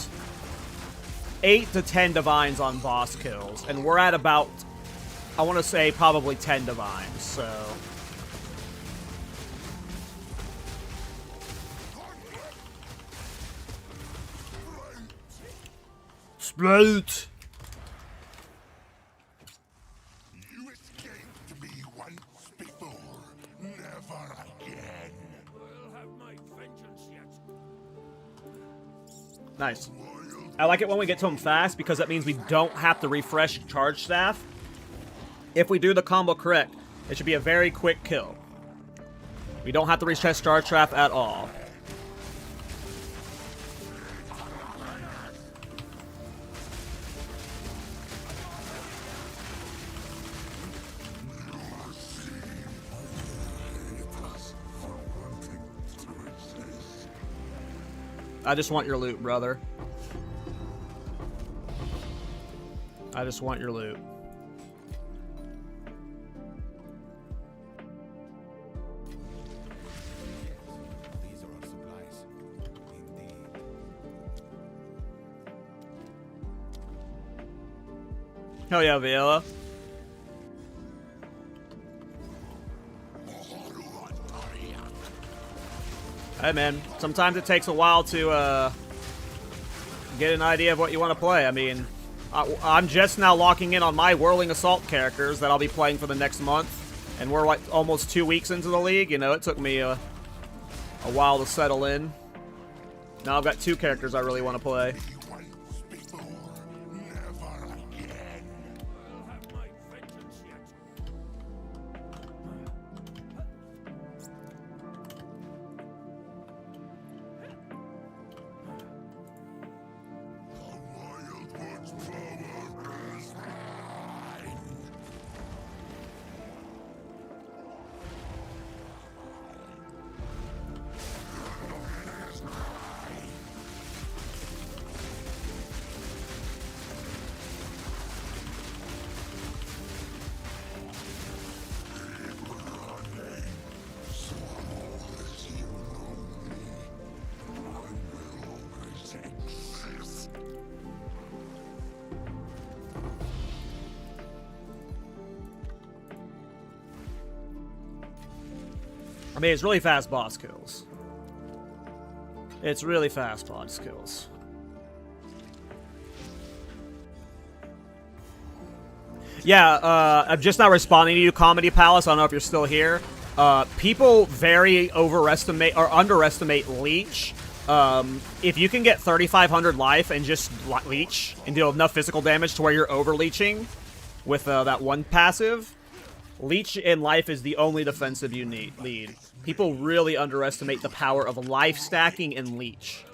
8 to 10 divines on boss kills, and we're at about, I want to say, probably 10 divines, so... Sprout! You escaped me once before, never again. We'll have my vengeance yet. Nice. I like it when we get to them fast because that means we don't have to refresh charge staff. If we do the combo correct, it should be a very quick kill. We don't have to refresh charge staff at all. I just want your loot, brother. I just want your loot. These are our supplies. Indeed. Hell yeah, Viola. Hey man, sometimes it takes a while to get an idea of what you want to play. I mean, I'm just now locking in on my Whirling Assault characters that I'll be playing for the next month. And we're like almost 2 weeks into the league. You know, it took me a while to settle in. Now I've got 2 characters I really want to play. Once before, never again. We'll have my vengeance yet. I mean, it's really fast boss kills. It's really fast boss kills. Yeah, I'm just now responding to you, Comedy Palace. I don't know if you're still here. People very overestimate or underestimate Leech. If you can get 3,500 life and just Leech and deal enough physical damage to where you're over-leeching with that one passive, Leech in life is the only defensive you need. People really underestimate the power of life stacking in Leech.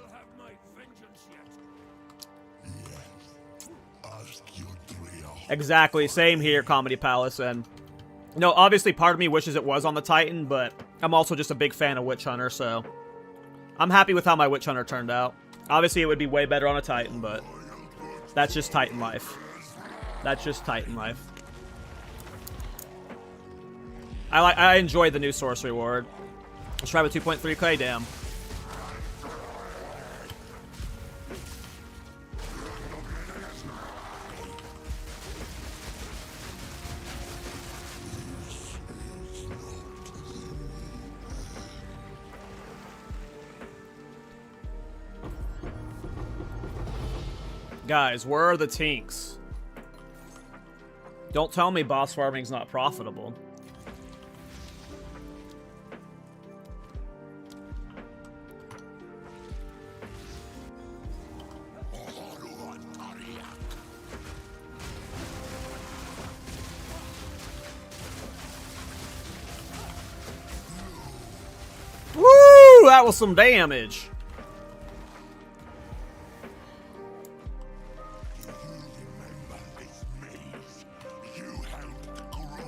Exactly, same here, Comedy Palace, and no, obviously part of me wishes it was on the Titan, but I'm also just a big fan of Witch Hunter, so I'm happy with how my Witch Hunter turned out. Obviously it would be way better on a Titan, but that's just Titan life. That's just Titan life. I enjoy the new source reward. Let's try with 2.3k, damn. Guys, where are the tinks? Don't tell me boss farming's not profitable. Woo! That was some damage.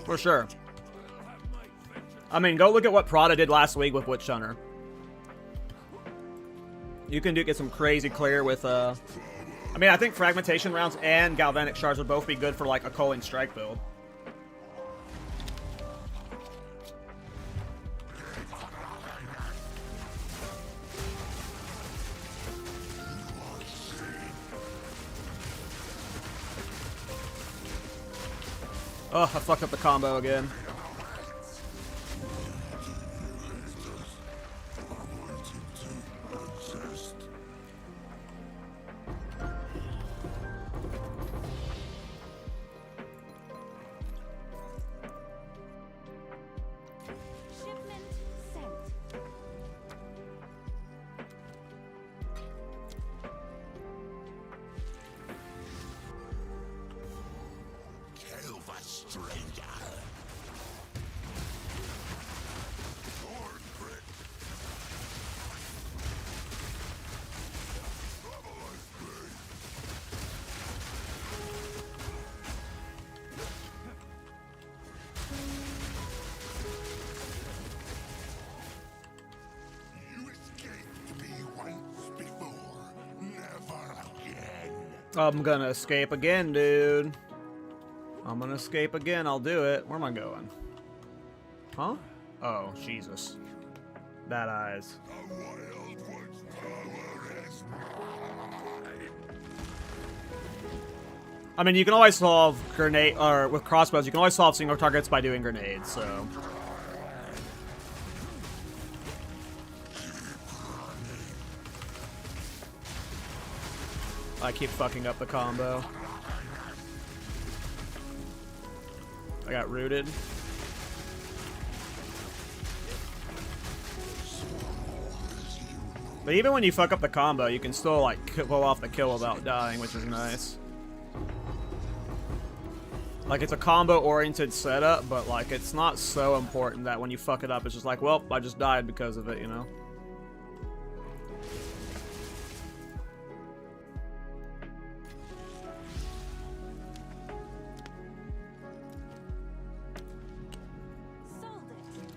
For sure. I mean, go look at what Prada did last week with Witch Hunter. You can get some crazy clear with, I mean, I think Fragmentation Rounds and Galvanic Shards would both be good for, like, a Culling Strike build. Oh, I fucked up the combo again. Shipment sent. Kill the stranger. Sword grip. You escaped me once before, never again. I'm gonna escape again, dude. I'm gonna escape again. I'll do it. Where am I going? Huh? Oh, Jesus. Bad eyes. The Wildwood's power is mine. I mean, you can always solve grenade, or with crossbows, you can always solve single targets by doing grenades, so. I keep fucking up the combo. I got rooted. But even when you fuck up the combo, you can still, like, pull off the kill without dying, which is nice. Like, it's a combo-oriented setup, but, like, it's not so important that when you fuck it up, it's just like, well, I just died because of it, you know? Sold it.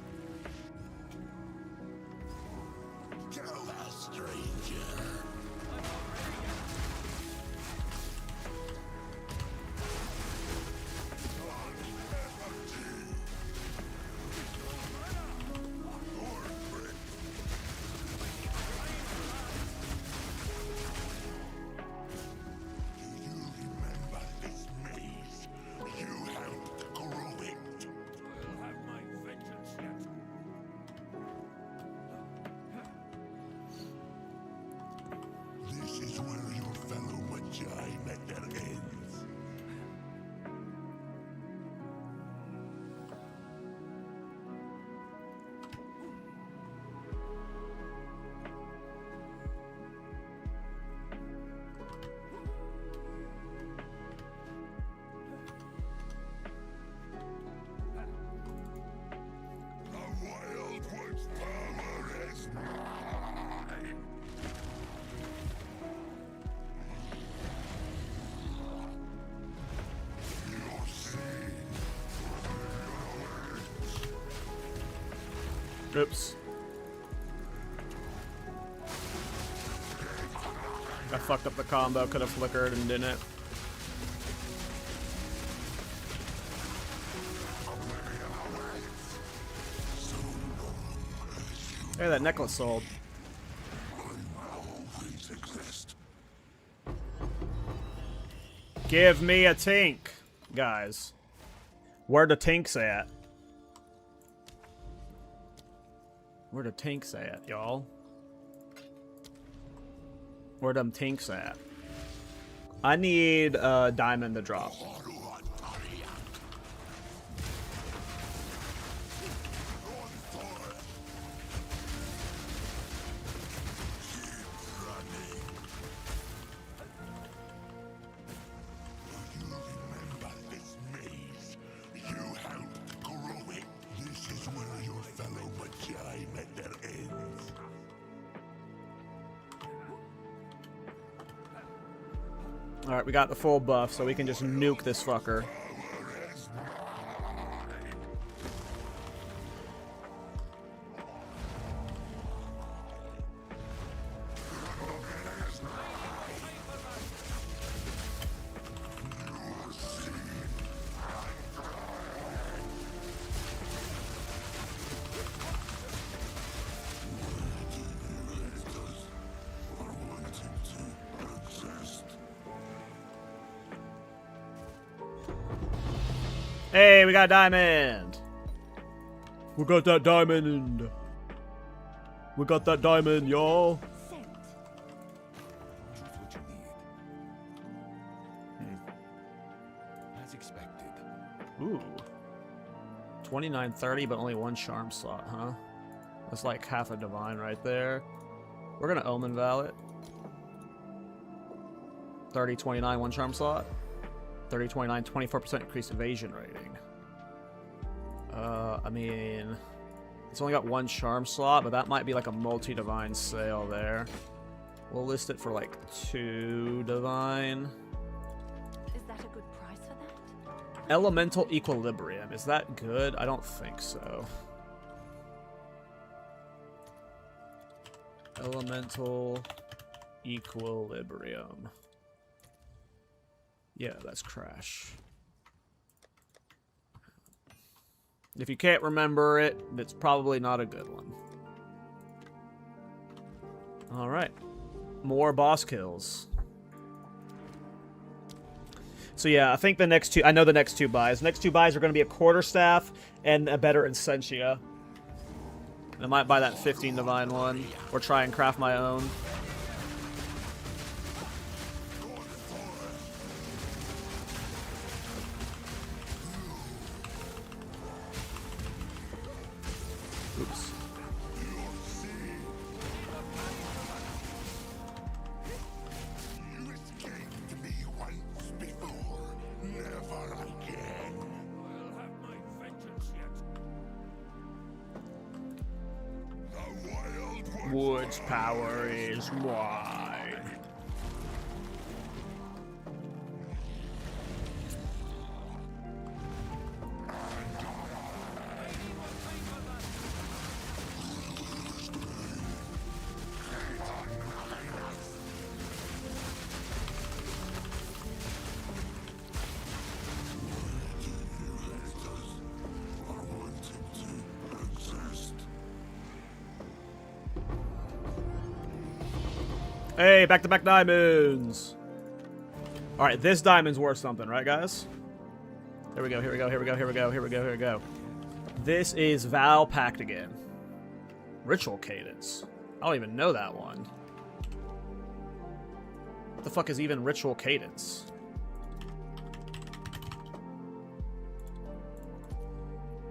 Kill the stranger. time at their ends. The Wild One's power is mine. Your sin. Oops. I fucked up the combo. Could have flickered and didn't. Hey, that necklace sold. Always exist. Give me a tink, guys. Where the tinks at? Where the tinks at, y'all? Where them tinks at? I need a diamond to drop. You remember this maze? You helped grow it. This is where your fellow Magi met their ends. Alright, we got the full buff, so we can just nuke this fucker. Hey, we got a diamond! We got that diamond! We got that diamond, y'all! Sent. Just what you need. As expected. Ooh. 2930, but only one charm slot, huh? That's like half a divine right there. We're gonna Omen Val it. 3029, one charm slot. 3029, 24% increased evasion rating. I mean, it's only got one charm slot, but that might be like a multi-divine sale there. We'll list it for like 2 divine. Is that a good price for that? Elemental Equilibrium. Is that good? I don't think so. Elemental Equilibrium. Yeah, that's Crash. If you can't remember it, it's probably not a good one. Alright. More boss kills. So yeah, I think the next two... I know the next two buys. The next two buys are going to be a Quarterstaff and a better Essentia. I might buy that 15 divine one. Or try and craft my own. Oops. You escaped me once before. Never again. I'll have my vengeance yet. The Wild Wood's power is mine. Hey, back-to-back diamonds! Alright, this diamond's worth something, right, guys? Here we go, here we go, here we go, here we go, here we go, here we go. This is Val Pact again. Ritual Cadence. I don't even know that one. the fuck is even Ritual Cadence?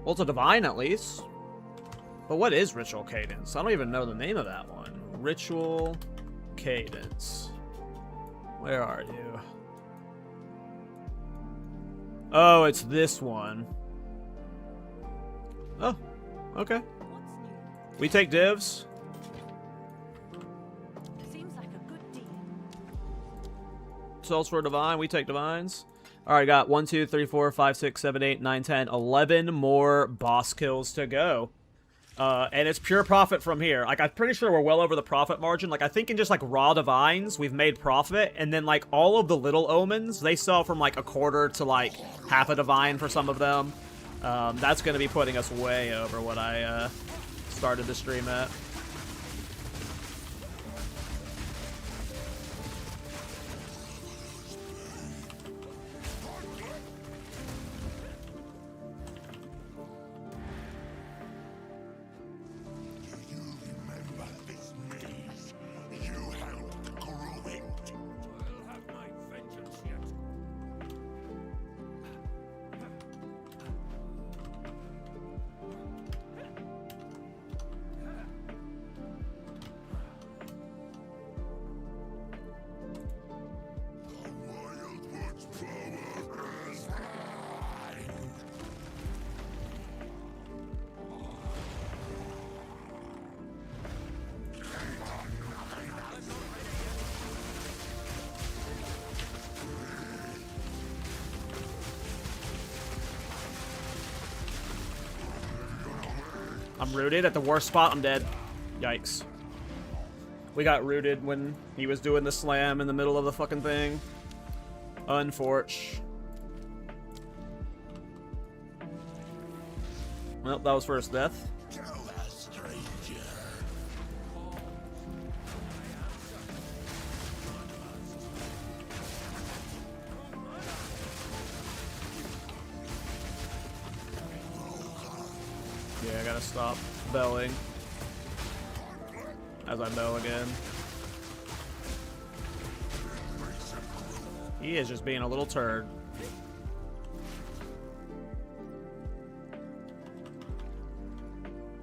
Well, it's a divine at least. But what is Ritual Cadence? I don't even know the name of that one. Ritual Cadence. Where are you? Oh, it's this one. Oh, okay. We take divs. Seems like a good deal. Souls for divine. We take divines. All right, got 1, 2, 3, 4, 5, 6, 7, 8, 9, 10, 11 more boss kills to go. And it's pure profit from here. Like, I'm pretty sure we're well over the profit margin. Like, I think in just, like, raw divines, we've made profit. And then, like, all of the little omens, they sell from, like, a quarter to, like, half a divine for some of them. That's going to be putting us way over what I started the stream at. I'm rooted at the worst spot. I'm dead. Yikes. We got rooted when he was doing the slam in the middle of the fucking thing. Unfortunate. Well, that was first death. Yeah, I gotta stop belling as I bell again. He is just being a little turd.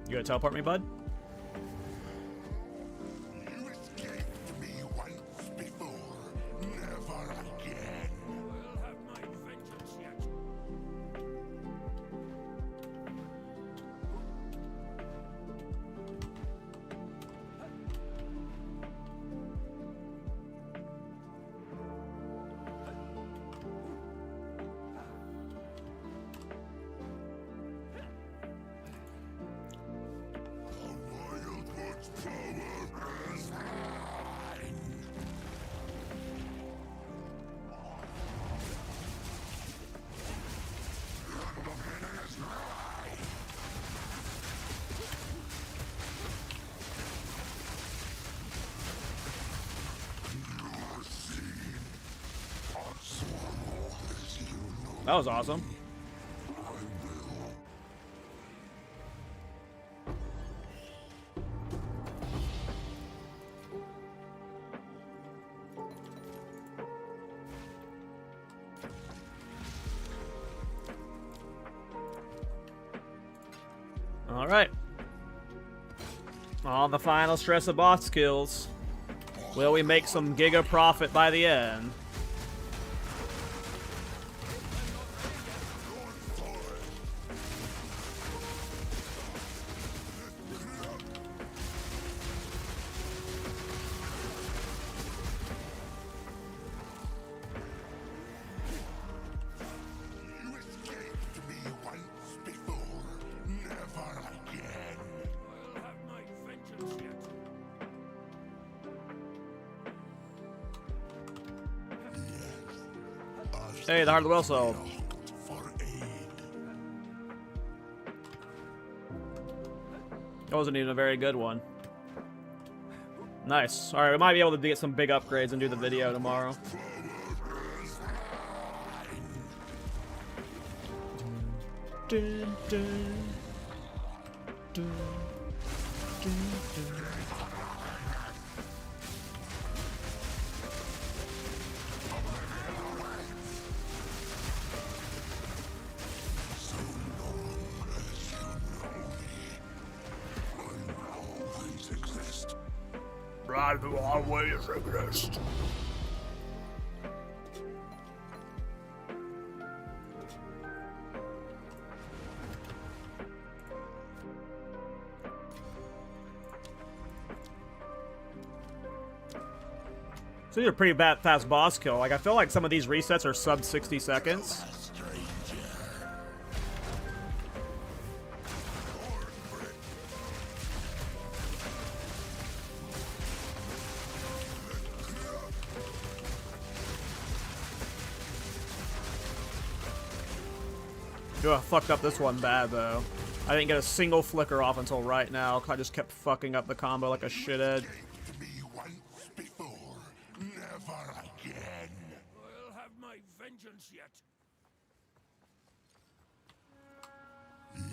You gonna teleport me, bud? You escaped me once before, never again. I'll have my vengeance yet. That was awesome. All right. On the final stress of boss kills. Will we make some giga profit by the end? You escaped me once before, never again. I'll have my vengeance yet. Hey, the heart of the well sold. For aid. That wasn't even a very good one. Nice. Alright, we might be able to get some big upgrades and do the video tomorrow. Dun, dun, dun, dun, dun. I will always exist. So these are pretty fast boss kill. Like, I feel like some of these resets are sub 60 seconds. Ugh, fucked up this one bad, though. I didn't get a single flicker off until right now, 'cause I just kept fucking up the combo like a shithead. I'll have my vengeance yet. Yes.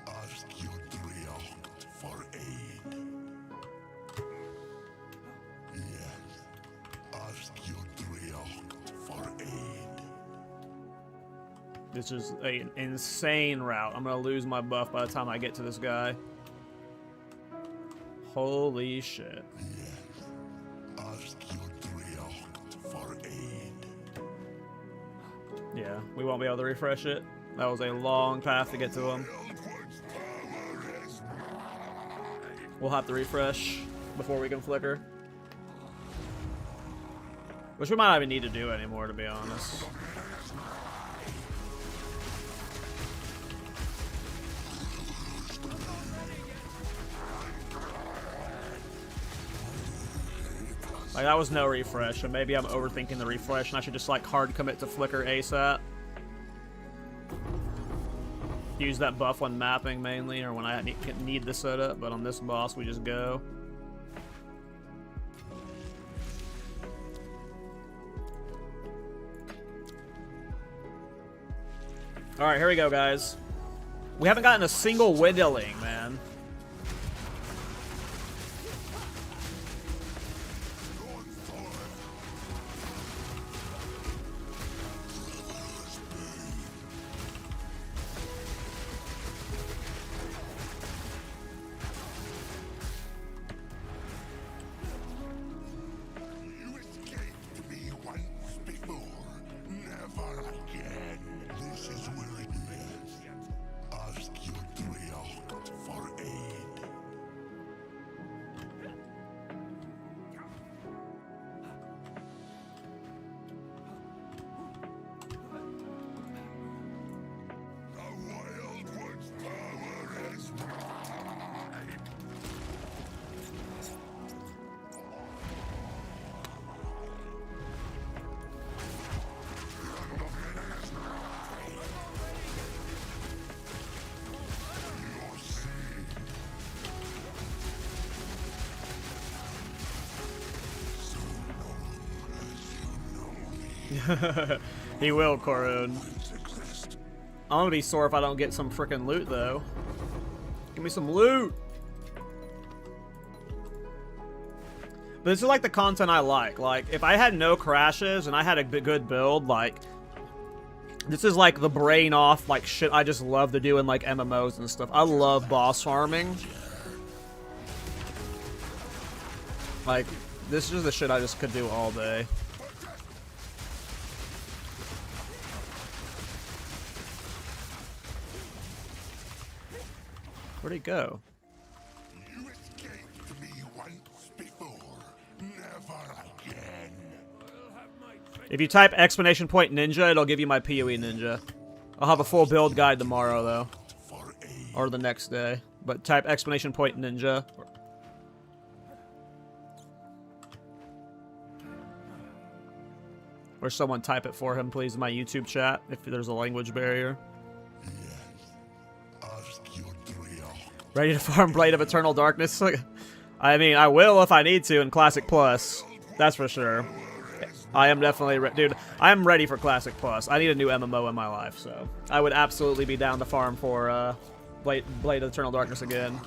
Ask your Triumph for aid. Yes. Ask your Triumph for aid. This is an insane route. I'm gonna lose my buff by the time I get to this guy. Holy shit. Yes. Ask your Triumph for aid. Yeah, we won't be able to refresh it. That was a long path to get to him. We'll have to refresh before we can flicker. Which we might not even need to do anymore, to be honest. Like, that was no refresh, and maybe I'm overthinking the refresh, and I should just, like, hard commit to flicker ASAP. Use that buff when mapping, mainly, or when I need the setup, but on this boss, we just go. Alright, here we go, guys. We haven't gotten a single whittling, man. He will, Korun. I'm gonna be sore if I don't get some frickin' loot, though. Give me some loot! But this is like the content I like. Like, if I had no crashes and I had a good build, like, this is like the brain off, like, shit I just love to do in, like, MMOs and stuff. I love boss farming. Like, this is the shit I just could do all day. Where'd he go? You escaped me once before, never again. If you type exclamation point ninja, it'll give you my PoE ninja. I'll have a full build guide tomorrow, though. Or the next day. But type exclamation point ninja. Or someone type it for him, please, in my YouTube chat, if there's a language barrier. Ready to farm Blade of Eternal Darkness? I mean, I will if I need to in Classic Plus. That's for sure. I am definitely... Dude, I'm ready for Classic Plus. I need a new MMO in my life, so... I would absolutely be down to farm for Blade of Eternal Darkness again.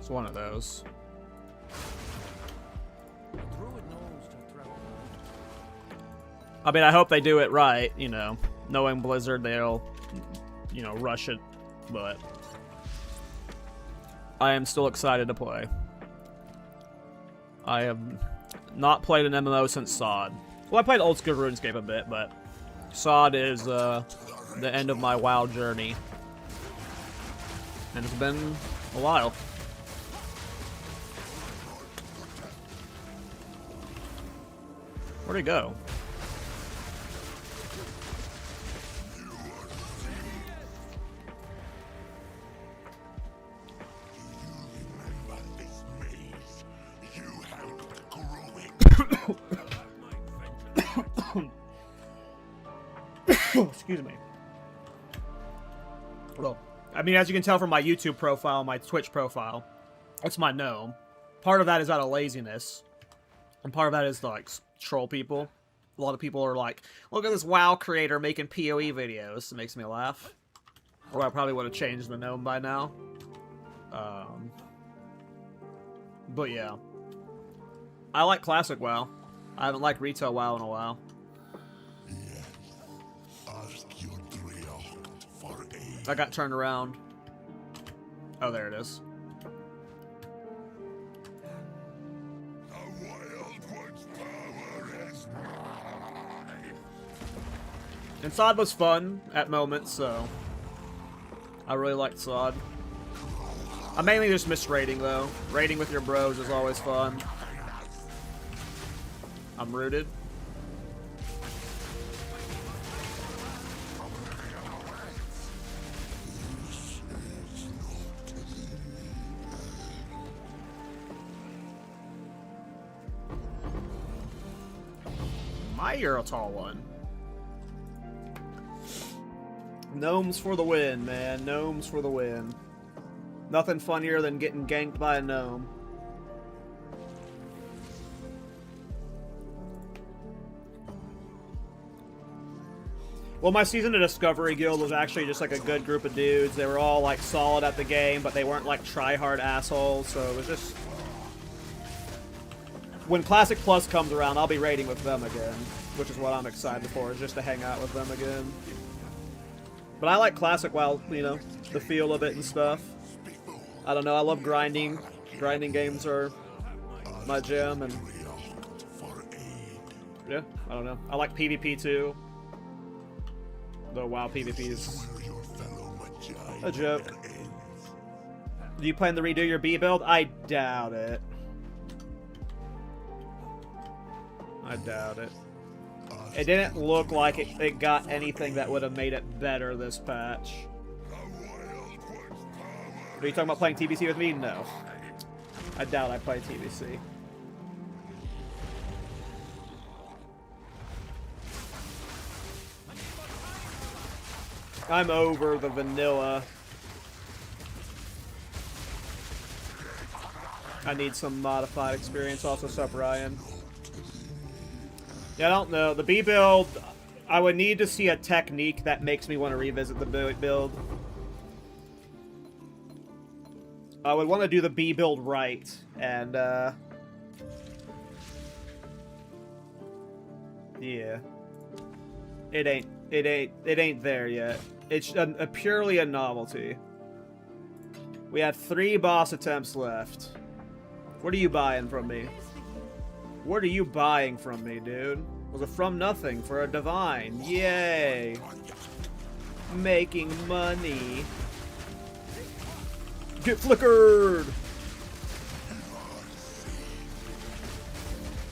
It's one of those. A druid knows to travel. I mean, I hope they do it right, you know. Knowing Blizzard, they'll, you know, rush it, but I am still excited to play. I have not played an MMO since SOD. Well, I played old school RuneScape a bit, but SOD is the end of my WoW journey. And it's been a while. Where'd he go? Excuse me. Well, I mean, as you can tell from my YouTube profile, my Twitch profile, that's my gnome. Part of that is out of laziness, and part of that is to, like, troll people. A lot of people are like, look at this WoW creator making PoE videos. It makes me laugh. Or I probably would have changed the gnome by now. But yeah. I like classic WoW. I haven't liked retail WoW in a while. I got turned around. Oh, there it is. And SOD was fun at moments, so I really liked SOD. I mainly just miss raiding, though. Raiding with your bros is always fun. I'm rooted. You're a tall one. Gnomes for the win, man. Gnomes for the win. Nothing funnier than getting ganked by a gnome. Well, my season of Discovery Guild was actually just like a good group of dudes. They were all like solid at the game, but they weren't like try-hard assholes, so it was just... When Classic Plus comes around, I'll be raiding with them again, which is what I'm excited for, is just to hang out with them again. But I like Classic WoW, you know, the feel of it and stuff. I don't know, I love grinding. Grinding games are my jam, and... Yeah, I don't know. I like PvP too. Though WoW PvP is a joke. Do you plan to redo your B build? I doubt it. I doubt it. It didn't look like it got anything that would have made it better this patch. Are you talking about playing TBC with me? No. I doubt I play TBC. I'm over the vanilla. I need some modified experience. Also, sup, Ryan? Yeah, I don't know. The B build, I would need to see a technique that makes me want to revisit the build. I would want to do the B build right, and yeah, it ain't there yet. It's purely a novelty. We have 3 boss attempts left. What are you buying from me? What are you buying from me, dude? Was it from nothing for a divine? Yay! Making money. Get flickered!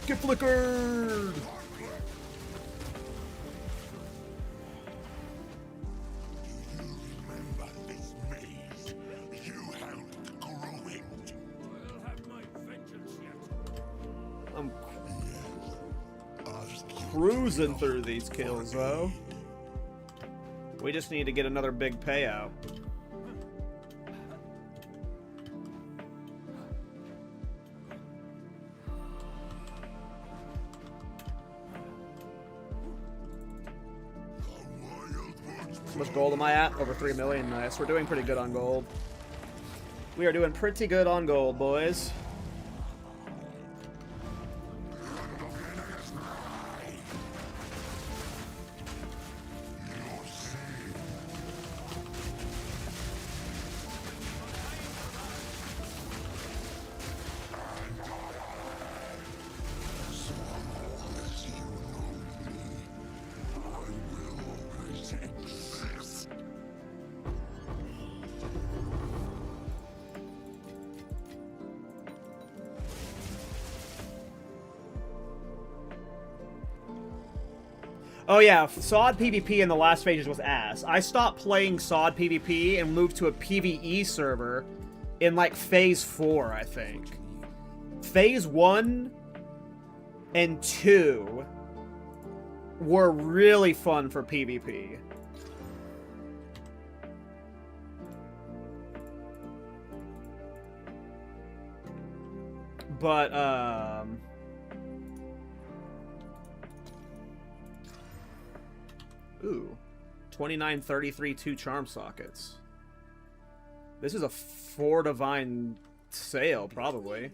Get flickered! I'm cruising through these kills, though. We just need to get another big payout. How much gold am I at? Over 3 million. Nice. We're doing pretty good on gold. We are doing pretty good on gold, boys. Oh yeah, SOD PvP in the last phases was ass. I stopped playing SOD PvP and moved to a PvE server in like phase 4, I think. Phase 1 and 2 were really fun for PvP. But, ooh. 2933 2 charm sockets. This is a 4 divine sale, probably.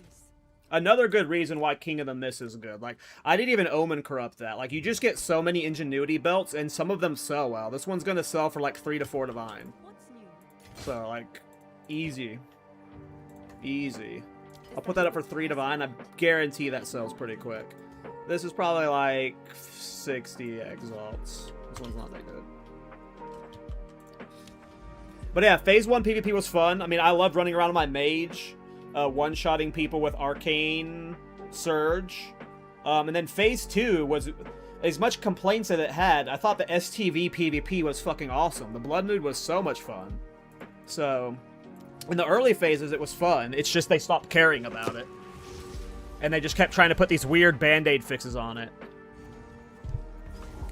Another good reason why King of the Mist is good. Like, I didn't even Omen corrupt that. Like, you just get so many ingenuity belts, and some of them sell well. This one's gonna sell for like 3 to 4 divine. So, like, easy. Easy. I'll put that up for 3 divine. I guarantee that sells pretty quick. This is probably like 60 exalts. This one's not that good. But yeah, phase 1 PvP was fun. I mean, I loved running around on my mage, one-shotting people with arcane surge. And then phase 2 was, as much complaints as it had, I thought the STV PvP was fucking awesome. The Blood Mood was so much fun. So, in the early phases, it was fun. It's just they stopped caring about it. And they just kept trying to put these weird band-aid fixes on it.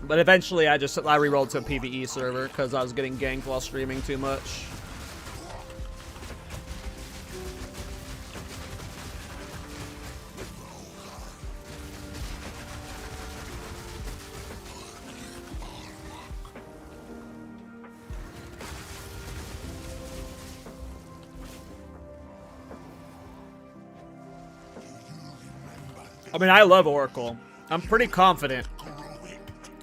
But eventually, I rerolled to a PvE server because I was getting ganked while streaming too much. I mean, I love Oracle. I'm pretty confident.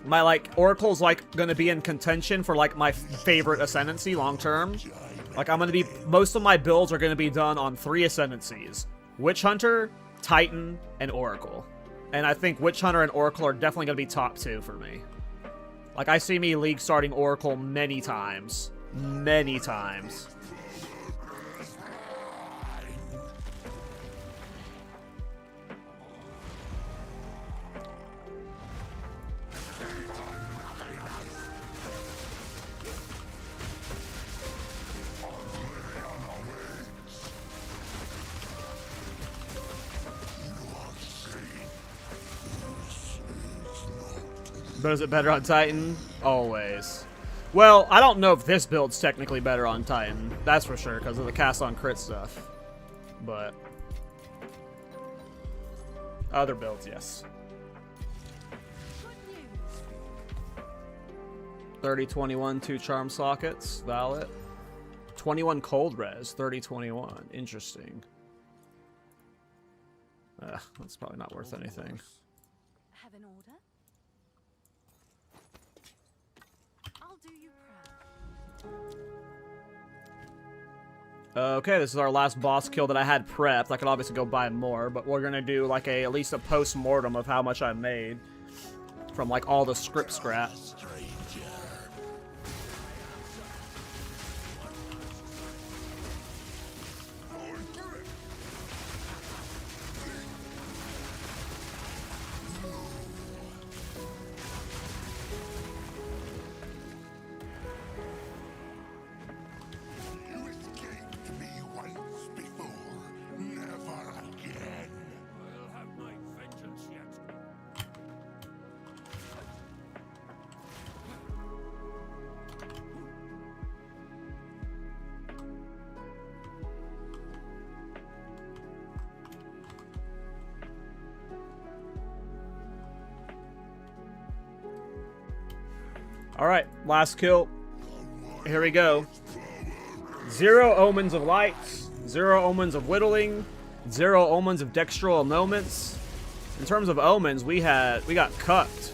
My, like, Oracle's, like, gonna be in contention for, like, my favorite Ascendancy long-term. Like, I'm gonna be... Most of my builds are gonna be done on 3 Ascendancies. Witch Hunter, Titan, and Oracle. And I think Witch Hunter and Oracle are definitely gonna be top 2 for me. Like, I see me League starting Oracle many times. Many times. But is it better on Titan? Always. Well, I don't know if this build's technically better on Titan. That's for sure, because of the cast on crit stuff. But... other builds, yes. 3021, 2 charm sockets. Valid. 21 cold res. 3021. Interesting. That's probably not worth anything. Have an order? I'll do you proud. Okay, this is our last boss kill that I had prepped. I could obviously go buy more, but we're gonna do like at least a post-mortem of how much I made from like all the script scraps. Alright, last kill. Here we go. 0 Omens of Light, 0 omens of whittling, 0 omens of dextral annulments. In terms of omens, we got cucked.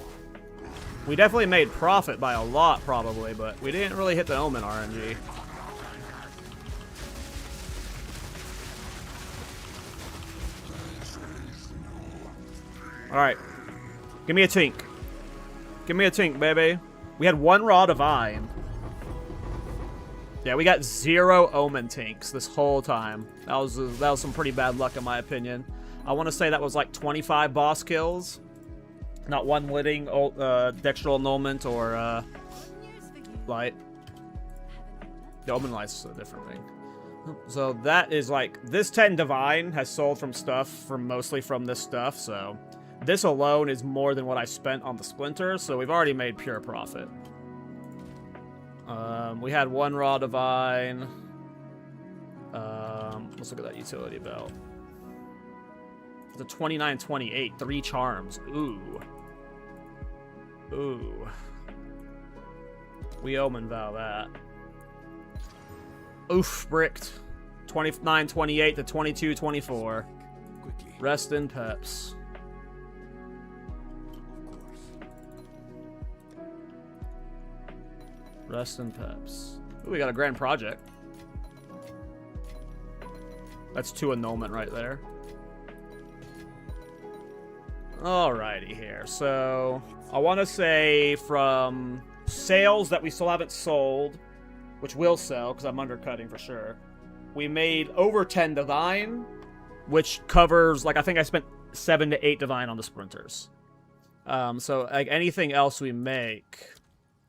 We definitely made profit by a lot, probably, but we didn't really hit the omen RNG. Alright. Give me a tink. Give me a tink, baby. We had 1 raw divine. Yeah, we got 0 omen tinks this whole time. That was some pretty bad luck in my opinion. I want to say that was like 25 boss kills. Not 1 witting, dextral annulment, or light. The omen light's a different thing. So that is like, this 10 divine has sold from stuff, mostly from this stuff, so this alone is more than what I spent on the splinters, so we've already made pure profit. We had 1 raw divine. Let's look at that utility belt. The 29-28, 3 charms. Ooh. Ooh. We omen vow that. Oof, bricked. 29-28 to 22-24. Rest in peps. Rest in peps. Ooh, we got a grand project. That's 2 annulment right there. Alrighty here. So, I want to say from sales that we still haven't sold, which will sell because I'm undercutting for sure, we made over 10 divine, which covers, like, I think I spent 7 to 8 divine on the sprinters. So, like, anything else we make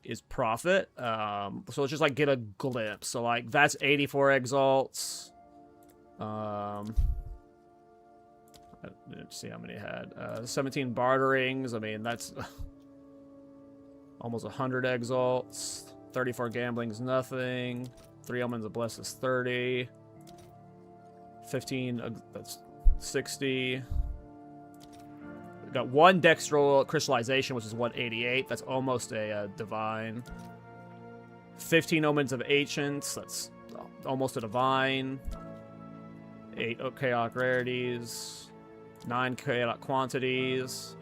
is profit. So let's just, like, get a glimpse. So, like, that's 84 exalts. Let's see how many it had. 17 barterings. I mean, that's almost 100 exalts. 34 gambling's nothing. 3 omens of bless is 30. 15, that's 60. We got 1 dextral crystallization, which is 188. That's almost a divine. 15 omens of ancients. That's almost a divine. 8 chaotic rarities. 9 chaotic quantities.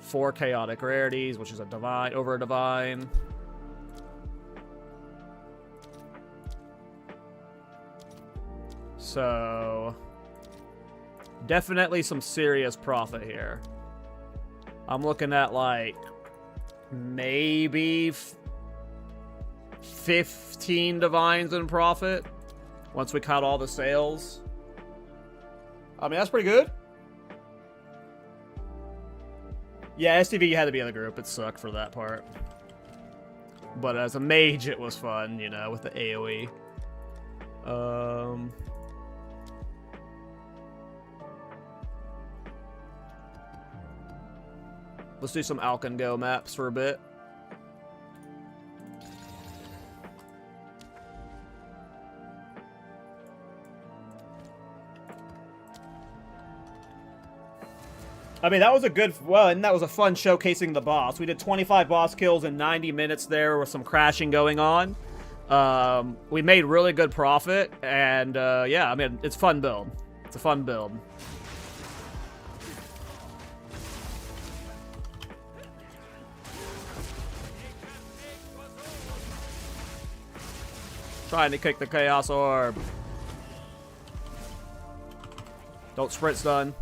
4 chaotic rarities, which is a divine, over a divine. So, definitely some serious profit here. I'm looking at, like, maybe 15 divines in profit once we cut all the sales. I mean, that's pretty good. Yeah, STV, you had to be in the group. It sucked for that part. But as a mage, it was fun, you know, with the AoE. Let's do some Alk and Go maps for a bit. I mean, that was a good, well, and that was a fun showcasing the boss. We did 25 boss kills in 90 minutes there with some crashing going on. We made really good profit, and yeah, I mean, it's a fun build. It's a fun build. Trying to kick the Chaos Orb. Don't sprint stun.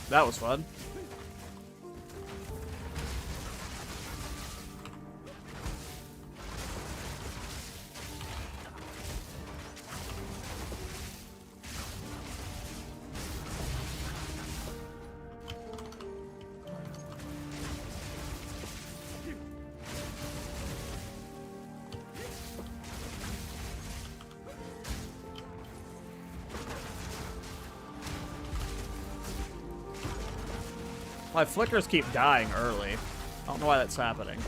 That was fun. My flickers keep dying early. I don't know why that's happening.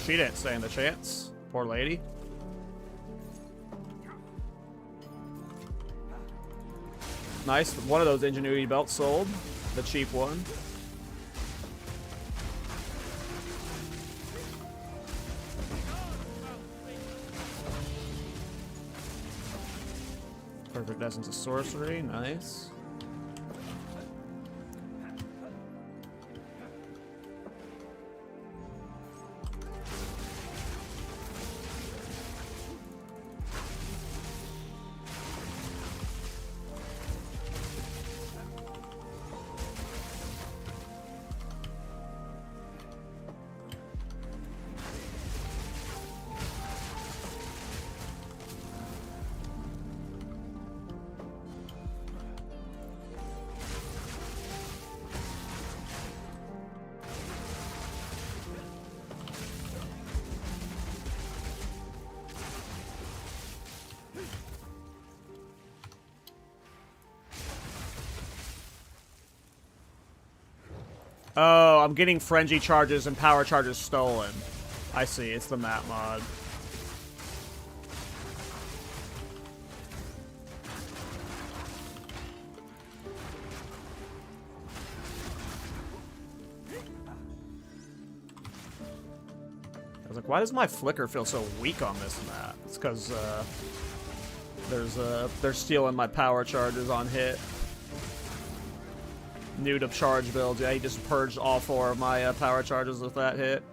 She didn't stand a chance. Poor lady. Nice. One of those ingenuity belts sold. The cheap one. Perfect essence of sorcery. Nice. Oh, I'm getting frenzy charges and power charges stolen. I see, it's the map mod. I was like, why does my flicker feel so weak on this map? It's because they're stealing my power charges on hit. New to charge builds. Yeah, he just purged all 4 of my power charges with that hit.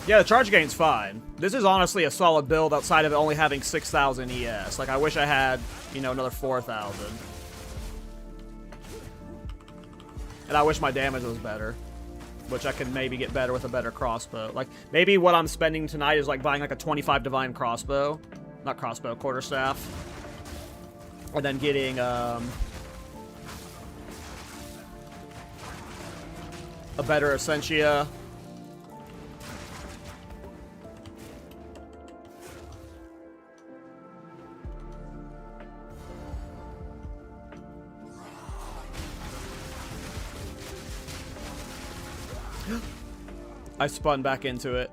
Yeah, the charge gain's fine. This is honestly a solid build outside of it only having 6,000 ES. Like, I wish I had, you know, another 4,000. And I wish my damage was better. Which I could maybe get better with a better crossbow. Like, maybe what I'm spending tonight is, like, buying, like, a 25 divine crossbow. Not crossbow, quarterstaff. And then getting, a better Essentia. I spun back into it.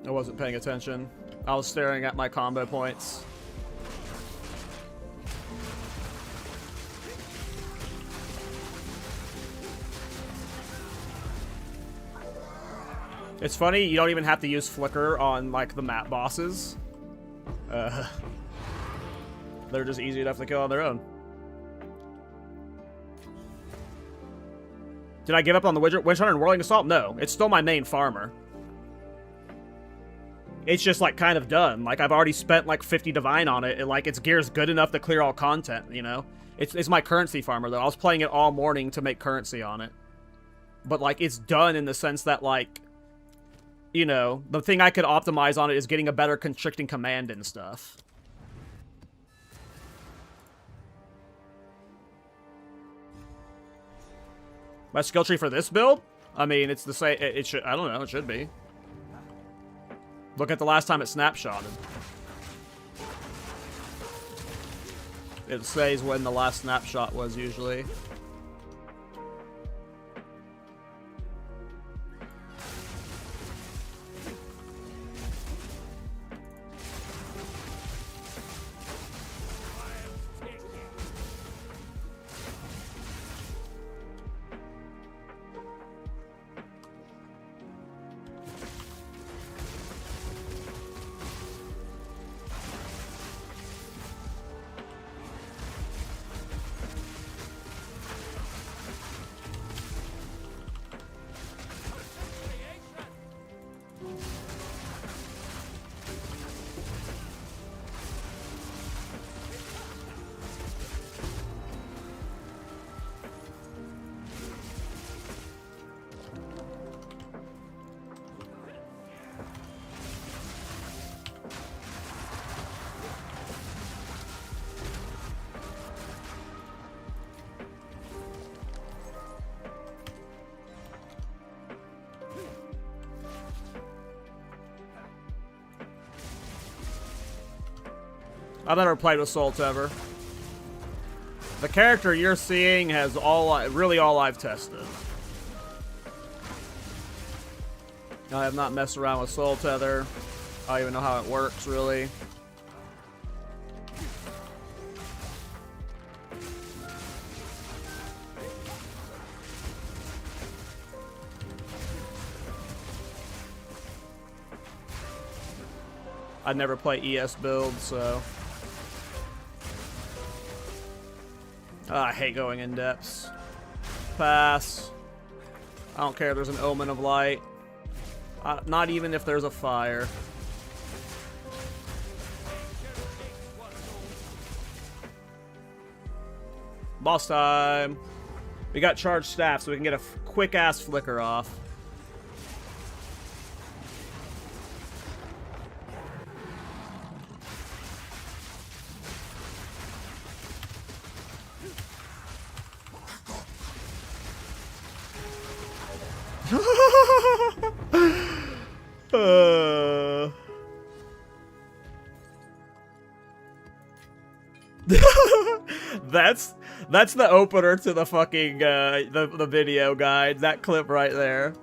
I wasn't paying attention. I was staring at my combo points. It's funny, you don't even have to use flicker on, like, the map bosses. They're just easy enough to kill on their own. Did I give up on the Witch Hunter and Whirling Assault? No, it's still my main farmer. It's just, like, kind of done. Like, I've already spent, like, 50 divine on it, and, like, its gear's good enough to clear all content, you know? It's my currency farmer, though. I was playing it all morning to make currency on it. But, like, it's done in the sense that, like, you know, the thing I could optimize on it is getting a better constricting command and stuff. My skill tree for this build? I mean, it's the same. It should. I don't know. It should be. Look at the last time it snapshotted. It says when the last snapshot was usually. I've never played with Salt ever. The character you're seeing has really all I've tested. I have not messed around with Soul Tether. I don't even know how it works, really. I never play ES builds, so... I hate going in depths. Pass. I don't care if there's an omen of light. Not even if there's a fire. Boss time. We got charged staff, so we can get a quick-ass flicker off. That's the opener to the fucking the video guide. That clip right there.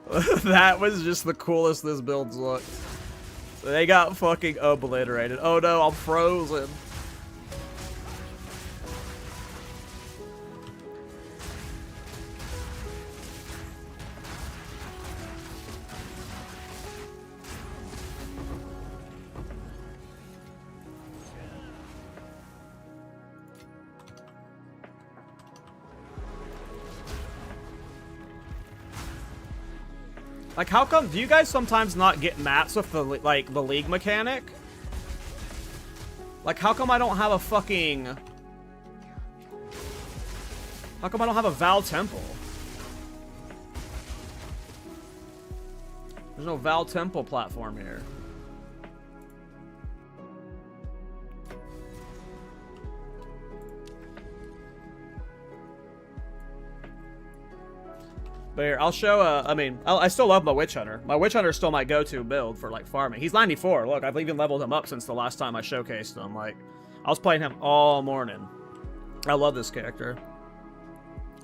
That was just the coolest this build's looked. They got fucking obliterated. Oh no, I'm frozen. Like, how come, do you guys sometimes not get maps with the, like, the league mechanic? Like, how come I don't have a fucking... How come I don't have a Val Temple? There's no Val Temple platform here. But here, I'll show, I mean, I still love my Witch Hunter. My Witch Hunter is still my go-to build for, like, farming. He's 94. Look, I've even leveled him up since the last time I showcased him. Like, I was playing him all morning. I love this character.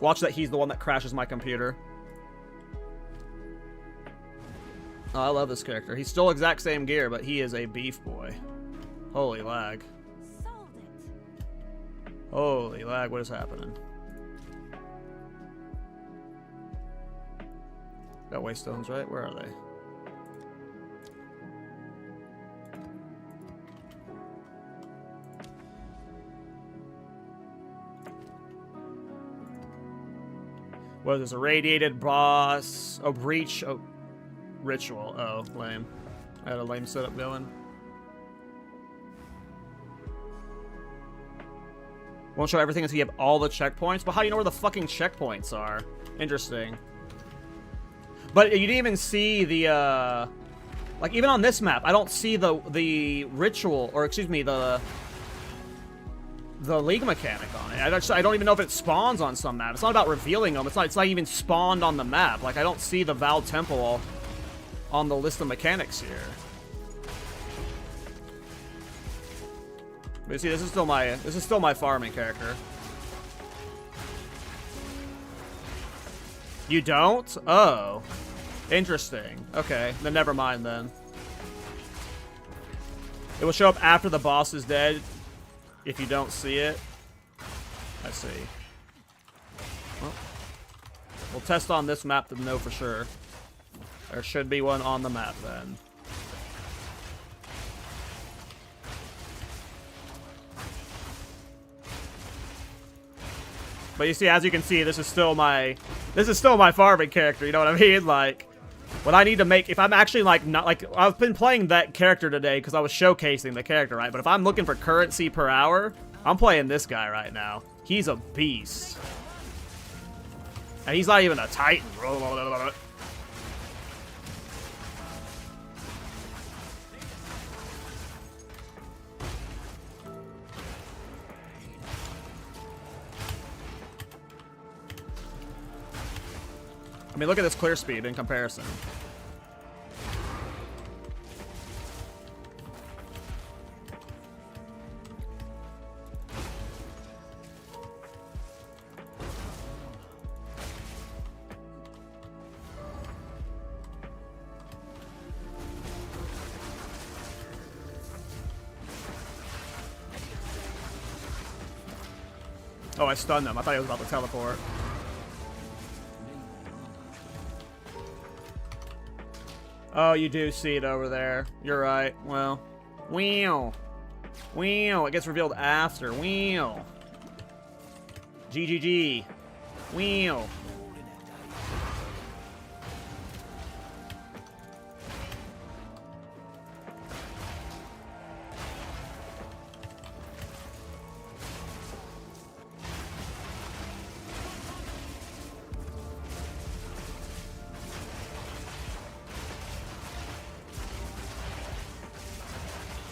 Watch that he's the one that crashes my computer. Oh, I love this character. He's still exact same gear, but he is a beef boy. Holy lag. Sold it. Holy lag, what is happening? Got waystones, right? Where are they? What is this? A radiated boss? Oh, breach. Oh, ritual. Oh, lame. I had a lame setup going. Won't show everything until you have all the checkpoints. But how do you know where the fucking checkpoints are? Interesting. But you didn't even see the, like, even on this map, I don't see the ritual, or excuse me, the league mechanic on it. I don't even know if it spawns on some map. It's not about revealing them. It's not even spawned on the map. Like, I don't see the Val Temple on the list of mechanics here. But you see, this is still my farming character. You don't? Oh. Interesting. Okay, then never mind then. It will show up after the boss is dead if you don't see it. I see. Well, we'll test on this map to know for sure. There should be one on the map then. But you see, as you can see, this is still my farming character, you know what I mean? Like, when I need to make, if I'm actually, like, not, like, I've been playing that character today because I was showcasing the character, right? But if I'm looking for currency per hour, I'm playing this guy right now. He's a beast. And he's not even a Titan. I mean, look at this clear speed in comparison. Oh, I stunned him. I thought he was about to teleport. Oh, you do see it over there. You're right. Well, wheel. Wheel. It gets revealed after. Wheel. GGG. Wheel.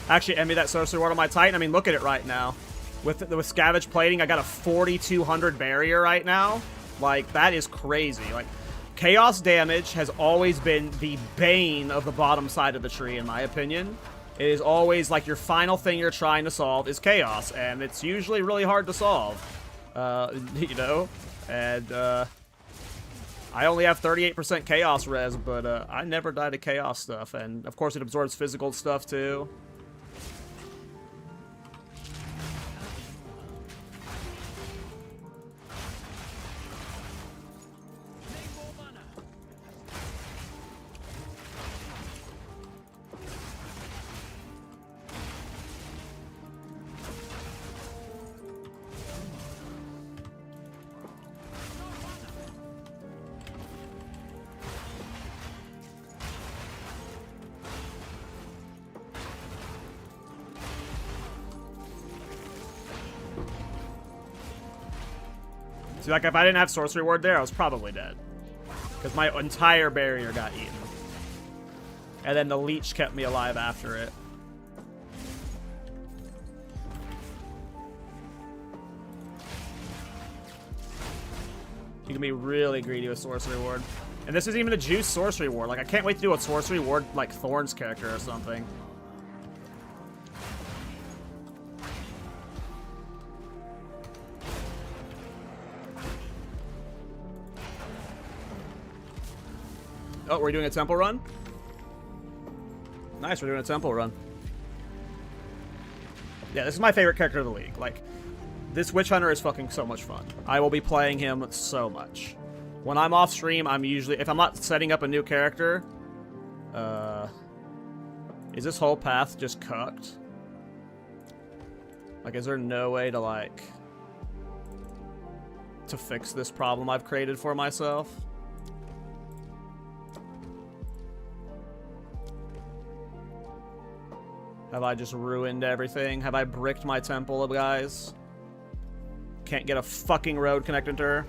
Actually, envy that sorcery ward on my Titan. I mean, look at it right now. With Scavenge Plating, I got a 4,200 barrier right now. Like, that is crazy. Like, chaos damage has always been the bane of the bottom side of the tree, in my opinion. It is always, like, your final thing you're trying to solve is chaos, and it's usually really hard to solve. You know? And, I only have 38% chaos res, but, I never die to chaos stuff. And, of course, it absorbs physical stuff, too. See, like, if I didn't have Sorcery Ward there, I was probably dead. Because my entire barrier got eaten. And then the leech kept me alive after it. You can be really greedy with Sorcery Ward. And this isn't even a juice Sorcery Ward. Like, I can't wait to do a Sorcery Ward, like, Thorn's character or something. Oh, we're doing a temple run? Nice, we're doing a temple run. Yeah, this is my favorite character of the league. Like, this Witch Hunter is fucking so much fun. I will be playing him so much. When I'm off stream, I'm usually... If I'm not setting up a new character... Is this whole path just cucked? Like, is there no way to, like... to fix this problem I've created for myself? Have I just ruined everything? Have I bricked my temple, guys? Can't get a fucking road connected to her.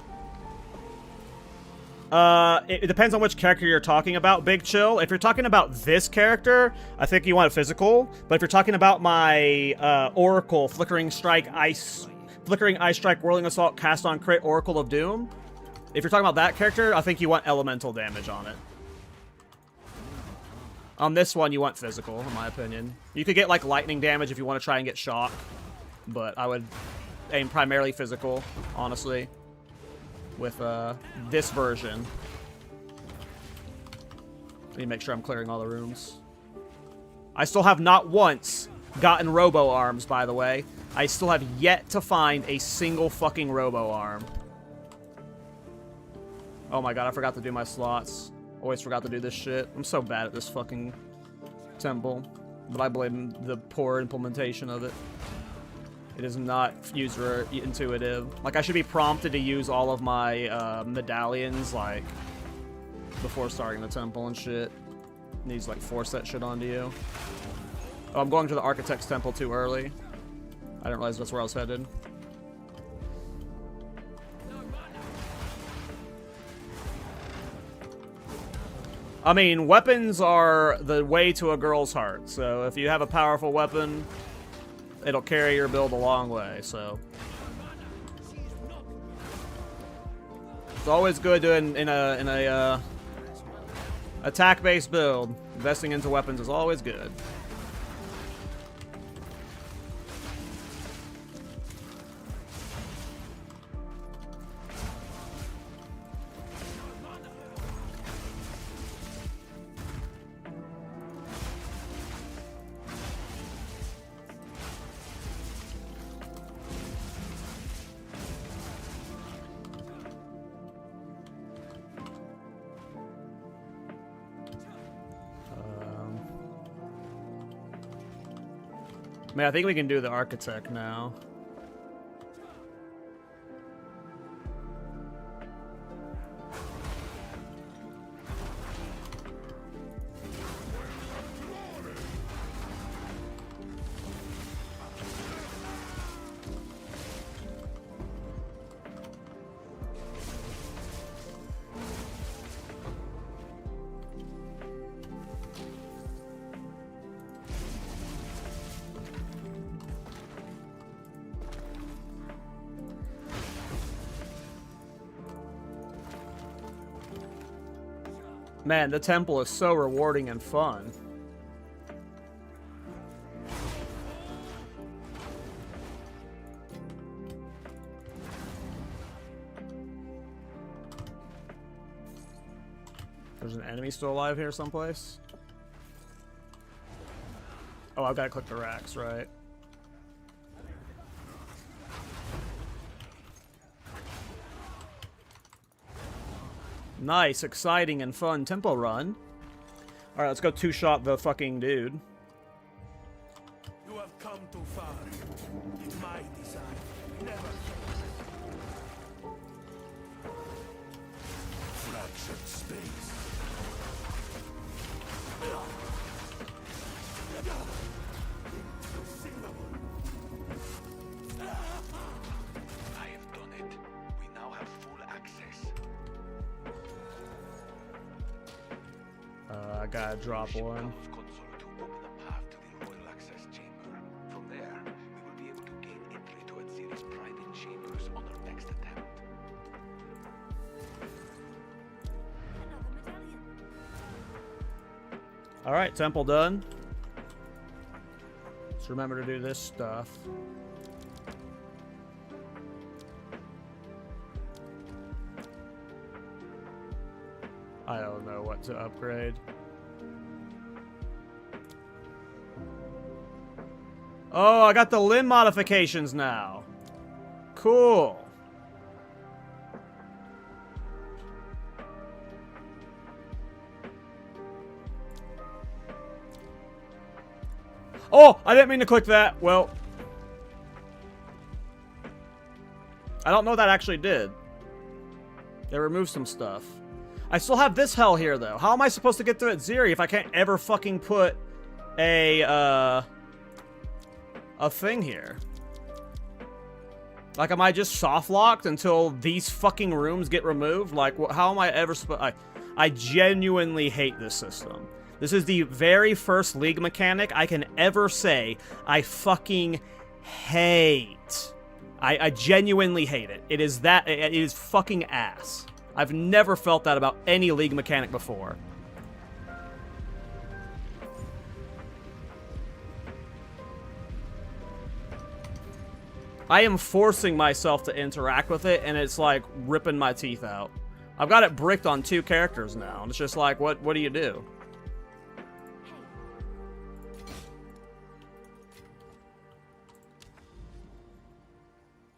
It depends on which character you're talking about, Big Chill. If you're talking about this character, I think you want a physical. But if you're talking about my Oracle, Flickering Ice Strike, Whirling Assault, Cast on Crit, Oracle of Doom, if you're talking about that character, I think you want elemental damage on it. On this one, you want physical, in my opinion. You could get, like, lightning damage if you want to try and get shock. But I would aim primarily physical, honestly. With, this version. Let me make sure I'm clearing all the rooms. I still have not once gotten Robo Arms, by the way. I still have yet to find a single fucking Robo Arm. Oh my god, I forgot to do my slots. Always forgot to do this shit. I'm so bad at this fucking temple. But I blame the poor implementation of it. It is not user intuitive. Like, I should be prompted to use all of my medallions, like, before starting the temple and shit. It needs, like, force that shit onto you. Oh, I'm going to the Architect's Temple too early. I didn't realize that's where I was headed. I mean, weapons are the way to a girl's heart, so if you have a powerful weapon, it'll carry your build a long way, so. It's always good doing in a attack-based build. Investing into weapons is always good. Man, I think we can do the architect now. Man, the temple is so rewarding and fun. There's an enemy still alive here someplace. Oh, I've got to click the racks, right? Nice, exciting, and fun tempo run. Alright, let's go two-shot the fucking dude. You have come too far. In my design, never. Fractured space. I have done it. We now have full access. I gotta drop one. Console to open a path to the royal access chamber. From there, we will be able to gain entry to Exile's private chambers on our next attempt. Another medallion. Alright, temple done. Let's remember to do this stuff. I don't know what to upgrade. Oh, I got the limb modifications now. Cool. Oh, I didn't mean to click that. Well, I don't know what that actually did. They removed some stuff. I still have this hell here, though. How am I supposed to get to Ziri if I can't ever fucking put a thing here? Like, am I just soft-locked until these fucking rooms get removed? Like, how am I ever supposed... I genuinely hate this system. This is the very first League mechanic I can ever say I fucking hate. I genuinely hate it. It is that... It is fucking ass. I've never felt that about any League mechanic before. I am forcing myself to interact with it, and it's like ripping my teeth out. I've got it bricked on 2 characters now, and it's just like, what do you do?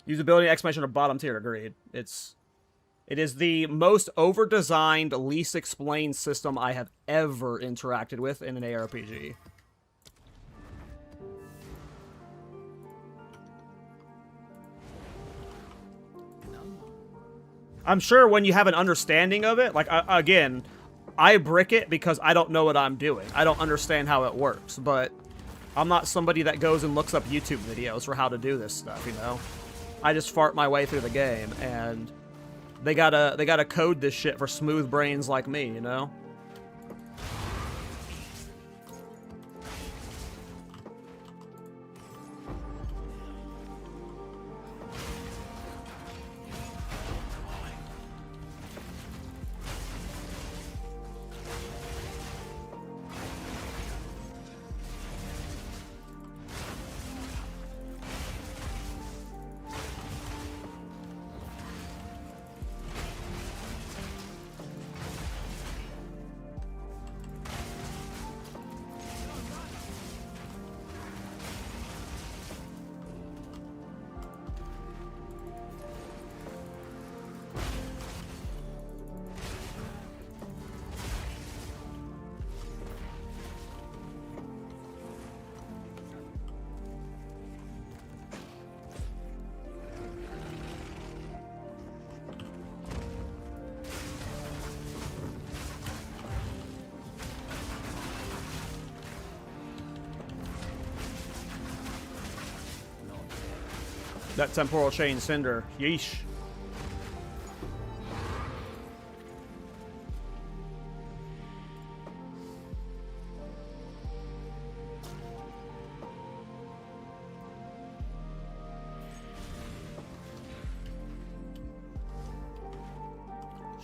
Usability exclamation of bottom tier, agreed. It is the most over-designed, least explained system I have ever interacted with in an ARPG. I'm sure when you have an understanding of it, like, again, I brick it because I don't know what I'm doing. I don't understand how it works, but I'm not somebody that goes and looks up YouTube videos for how to do this stuff, you know? I just fart my way through the game, and they gotta code this shit for smooth brains like me, you know? That temporal chain cinder. Yeesh.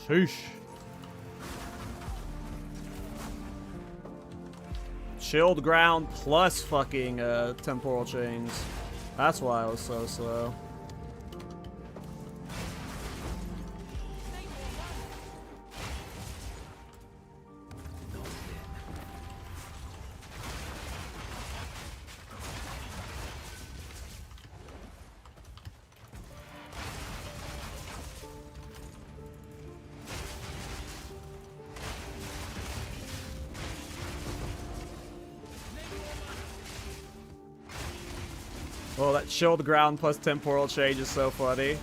Sheesh. Chilled ground plus fucking temporal chains. That's why I was so slow. Oh, that chilled ground plus temporal change is so funny.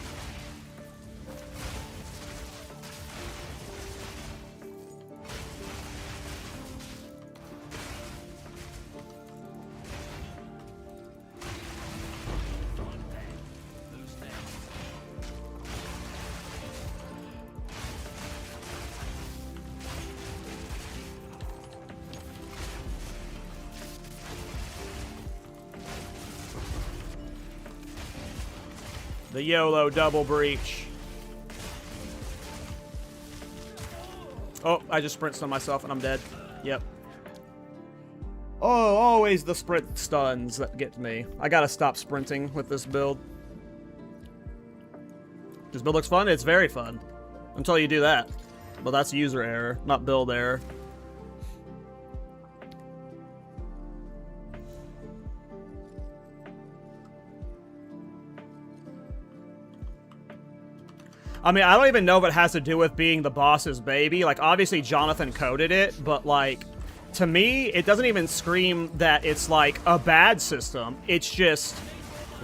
The YOLO double breach. Oh, I just sprinted on myself and I'm dead. Yep. Oh, always the sprint stuns that get me. I gotta stop sprinting with this build. This build looks fun? It's very fun. Until you do that. But that's user error, not build error. I mean, I don't even know if it has to do with being the boss's baby. Like, obviously Jonathan coded it, but like, to me, it doesn't even scream that it's like a bad system. It's just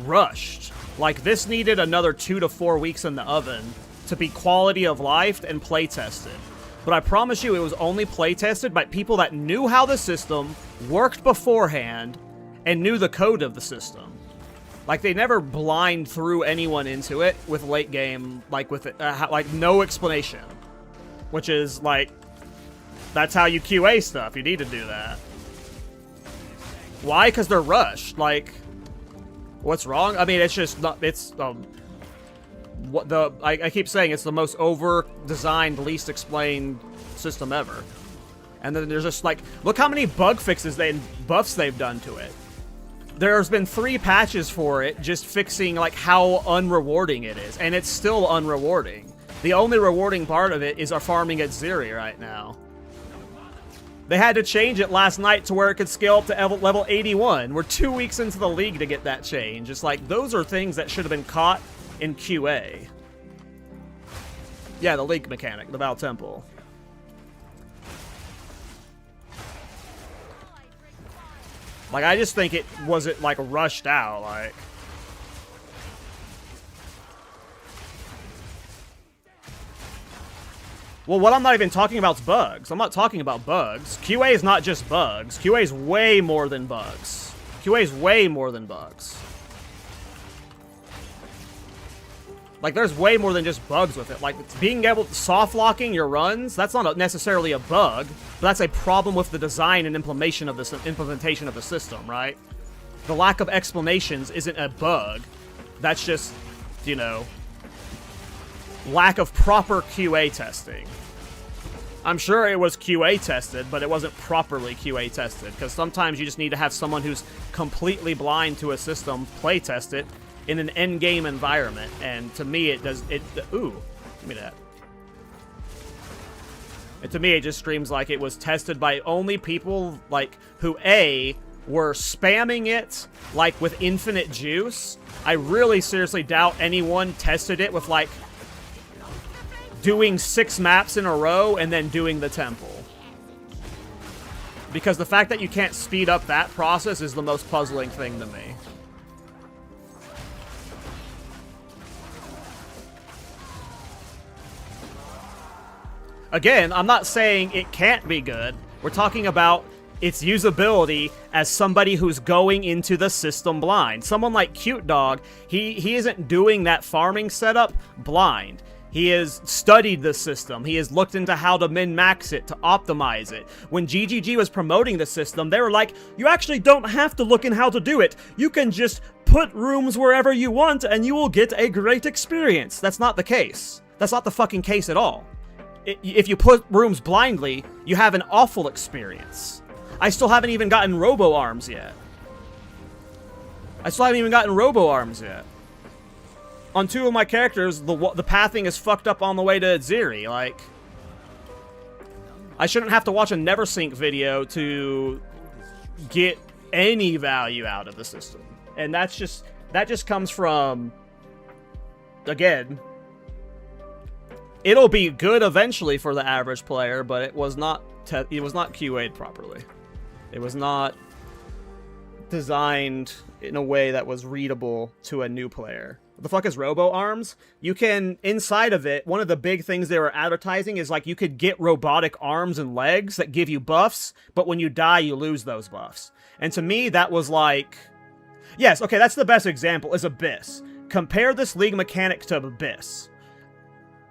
rushed. Like, this needed another 2 to 4 weeks in the oven to be quality of life and play tested. But I promise you, it was only play tested by people that knew how the system worked beforehand and knew the code of the system. Like, they never blind threw anyone into it with late game, like, with it, like, no explanation. Which is, like, that's how you QA stuff. You need to do that. Why? Because they're rushed. Like, what's wrong? I mean, it's just not, it's, what the, I keep saying it's the most over-designed, least explained system ever. And then there's just, like, look how many bug fixes and buffs they've done to it. There's been 3 patches for it, just fixing, like, how unrewarding it is. And it's still unrewarding. The only rewarding part of it is our farming at Ziri right now. They had to change it last night to where it could scale up to level 81. We're 2 weeks into the league to get that change. It's like, those are things that should have been caught in QA. Yeah, the league mechanic, the Val Temple. Like, I just think it wasn't, like, rushed out, like... Well, what I'm not even talking about is bugs. I'm not talking about bugs. QA is not just bugs. QA is way more than bugs. QA is way more than bugs. Like, there's way more than just bugs with it. Like, being able to soft-locking your runs, that's not necessarily a bug, but that's a problem with the design and implementation of the system, right? The lack of explanations isn't a bug. That's just, you know, lack of proper QA testing. I'm sure it was QA tested, but it wasn't properly QA tested, because sometimes you just need to have someone who's completely blind to a system play test it in an endgame environment, and to me it does, ooh, give me that. And to me it just screams like it was tested by only people, like, who A, were spamming it, like, with infinite juice. I really seriously doubt anyone tested it with, like, doing 6 maps in a row and then doing the temple. Because the fact that you can't speed up that process is the most puzzling thing to me. Again, I'm not saying it can't be good. We're talking about its usability as somebody who's going into the system blind. Someone like Cute Dog, he isn't doing that farming setup blind. He has studied the system. He has looked into how to min-max it, to optimize it. When GGG was promoting the system, they were like, you actually don't have to look in how to do it. You can just put rooms wherever you want and you will get a great experience. That's not the case. That's not the fucking case at all. If you put rooms blindly, you have an awful experience. I still haven't even gotten robo-arms yet. On 2 of my characters, the pathing is fucked up on the way to Ziri. Like, I shouldn't have to watch a NeverSync video to get any value out of the system. And that just comes from, again, it'll be good eventually for the average player, but it was not QA'd properly. It was not designed in a way that was readable to a new player. What the fuck is robo-arms? You can, inside of it, one of the big things they were advertising is like you could get robotic arms and legs that give you buffs, but when you die, you lose those buffs. And to me, that was like... Yes, okay, that's the best example, is Abyss. Compare this League mechanic to Abyss.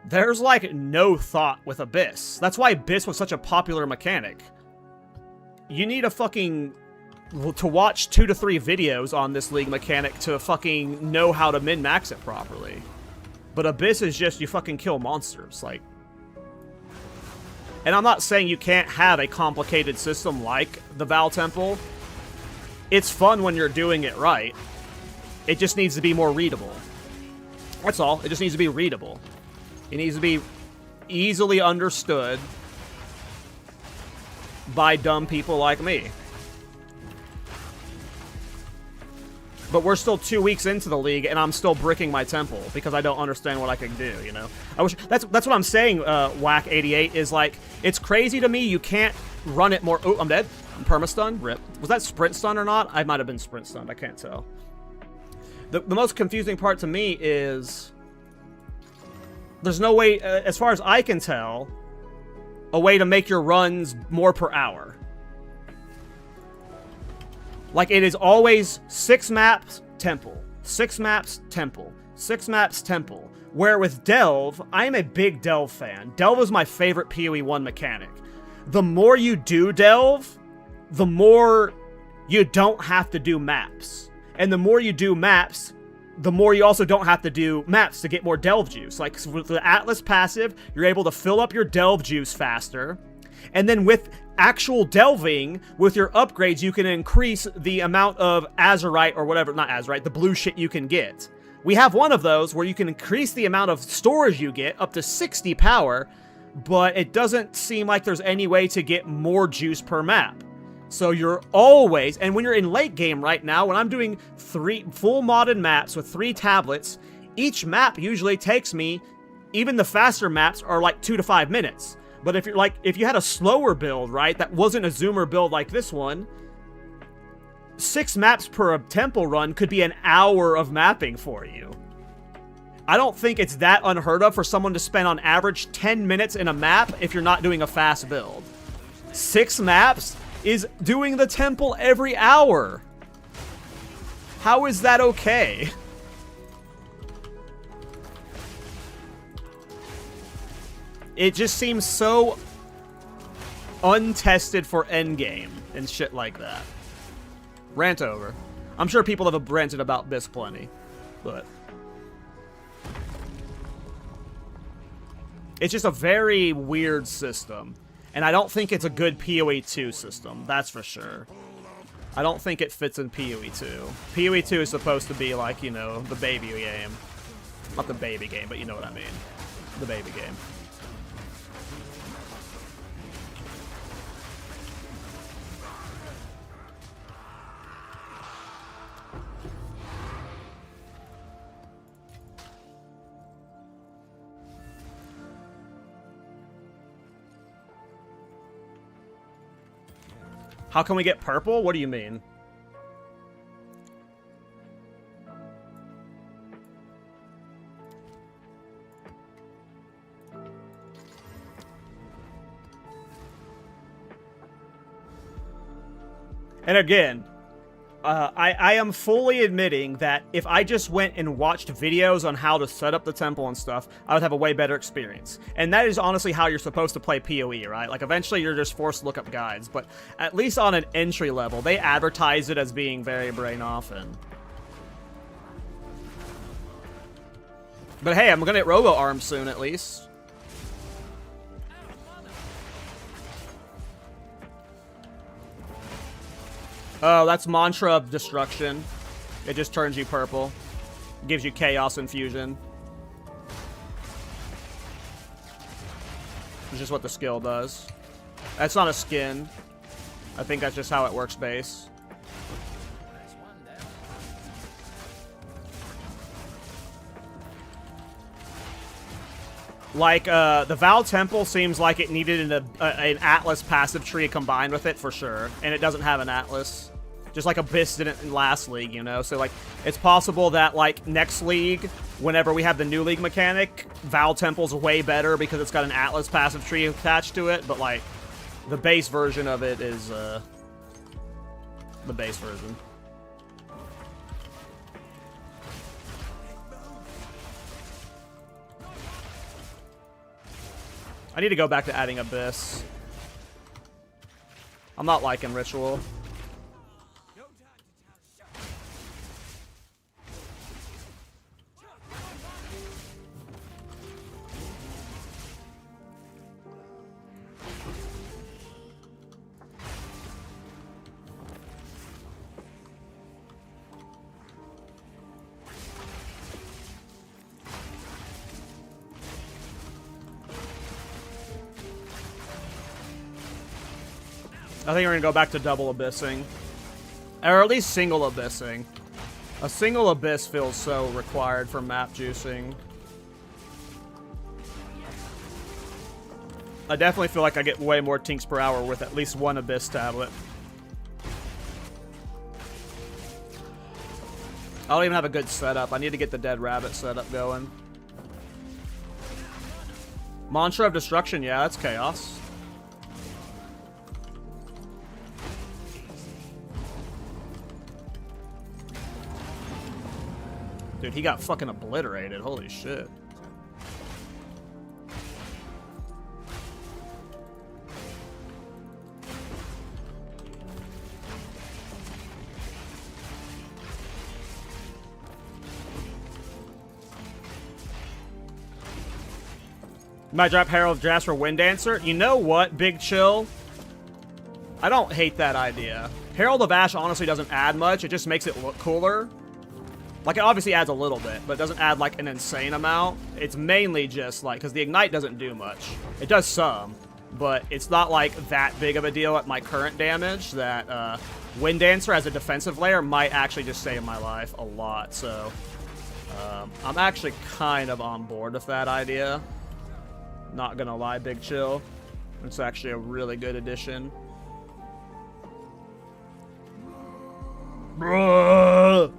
There's, like, no thought with Abyss. That's why Abyss was such a popular mechanic. You need a fucking... to watch 2 to 3 videos on this League mechanic to fucking know how to min-max it properly. But Abyss is just, you fucking kill monsters, like... And I'm not saying you can't have a complicated system like the Val Temple. It's fun when you're doing it right. It just needs to be more readable. That's all. It just needs to be readable. It needs to be easily understood by dumb people like me. But we're still 2 weeks into the league, and I'm still bricking my temple because I don't understand what I can do, you know? I wish that's what I'm saying, Whack88, is like, it's crazy to me you can't run it more... Oh, I'm dead. I'm perma-stunned. Rip. Was that sprint stun or not? I might have been sprint stunned. I can't tell. The most confusing part to me is... There's no way, as far as I can tell, a way to make your runs more per hour. Like, it is always 6 maps, temple. 6 maps, temple. 6 maps, temple. Where with Delve, I am a big Delve fan. Delve is my favorite PoE 1 mechanic. The more you do Delve, the more you don't have to do maps. And the more you do maps, the more you also don't have to do maps to get more Delve juice. Like, with the Atlas passive, you're able to fill up your Delve juice faster. And then with actual delving, with your upgrades, you can increase the amount of Azurite or whatever, not Azurite, the blue shit you can get. We have one of those where you can increase the amount of storage you get up to 60 power, but it doesn't seem like there's any way to get more juice per map. So you're always, and when you're in late game right now, when I'm doing 3 full modded maps with 3 tablets, each map usually takes me, even the faster maps are like 2 to 5 minutes. But if you're like, if you had a slower build, right, that wasn't a zoomer build like this one, 6 maps per temple run could be an hour of mapping for you. I don't think it's that unheard of for someone to spend on average 10 minutes in a map if you're not doing a fast build. 6 maps is doing the temple every hour. How is that okay? It just seems so untested for endgame and shit like that. Rant over. I'm sure people have ranted about this plenty, but... It's just a very weird system. And I don't think it's a good PoE 2 system, that's for sure. I don't think it fits in PoE 2. PoE 2 is supposed to be like, you know, the baby game. Not the baby game, but you know what I mean. The baby game. How can we get purple? What do you mean? And again, I am fully admitting that if I just went and watched videos on how to set up the temple and stuff, I would have a way better experience. And that is honestly how you're supposed to play PoE, right? Like, eventually you're just forced to look up guides. But at least on an entry level, they advertise it as being very brain-off. But hey, I'm gonna get robo-armed soon, at least. Oh, that's Mantra of Destruction. It just turns you purple. Gives you Chaos Infusion. Which is what the skill does. That's not a skin. I think that's just how it works base. Like, the Val Temple seems like it needed an Atlas passive tree combined with it for sure. And it doesn't have an Atlas. Just like Abyss didn't in last league, you know? So, like, it's possible that, like, next league, whenever we have the new league mechanic, Val Temple's way better because it's got an Atlas passive tree attached to it. But, like, the base version of it is, the base version. I need to go back to adding Abyss. I'm not liking Ritual. I think we're gonna go back to double abyssing. Or at least single abyssing. A single abyss feels so required for map juicing. I definitely feel like I get way more tinks per hour with at least one abyss tablet. I don't even have a good setup. I need to get the dead rabbit setup going. Mantra of Destruction, yeah, that's chaos. Dude, he got fucking obliterated. Holy shit. Might drop Herald of Jasper Wind Dancer. You know what, Big Chill? I don't hate that idea. Herald of Ash honestly doesn't add much. It just makes it look cooler. Like, it obviously adds a little bit, but it doesn't add, like, an insane amount. It's mainly just, like, because the Ignite doesn't do much. It does some, but it's not, like, that big of a deal at my current damage that, Wind Dancer as a defensive layer might actually just save my life a lot, so... I'm actually kind of on board with that idea. Not gonna lie, Big Chill. It's actually a really good addition. Bruh!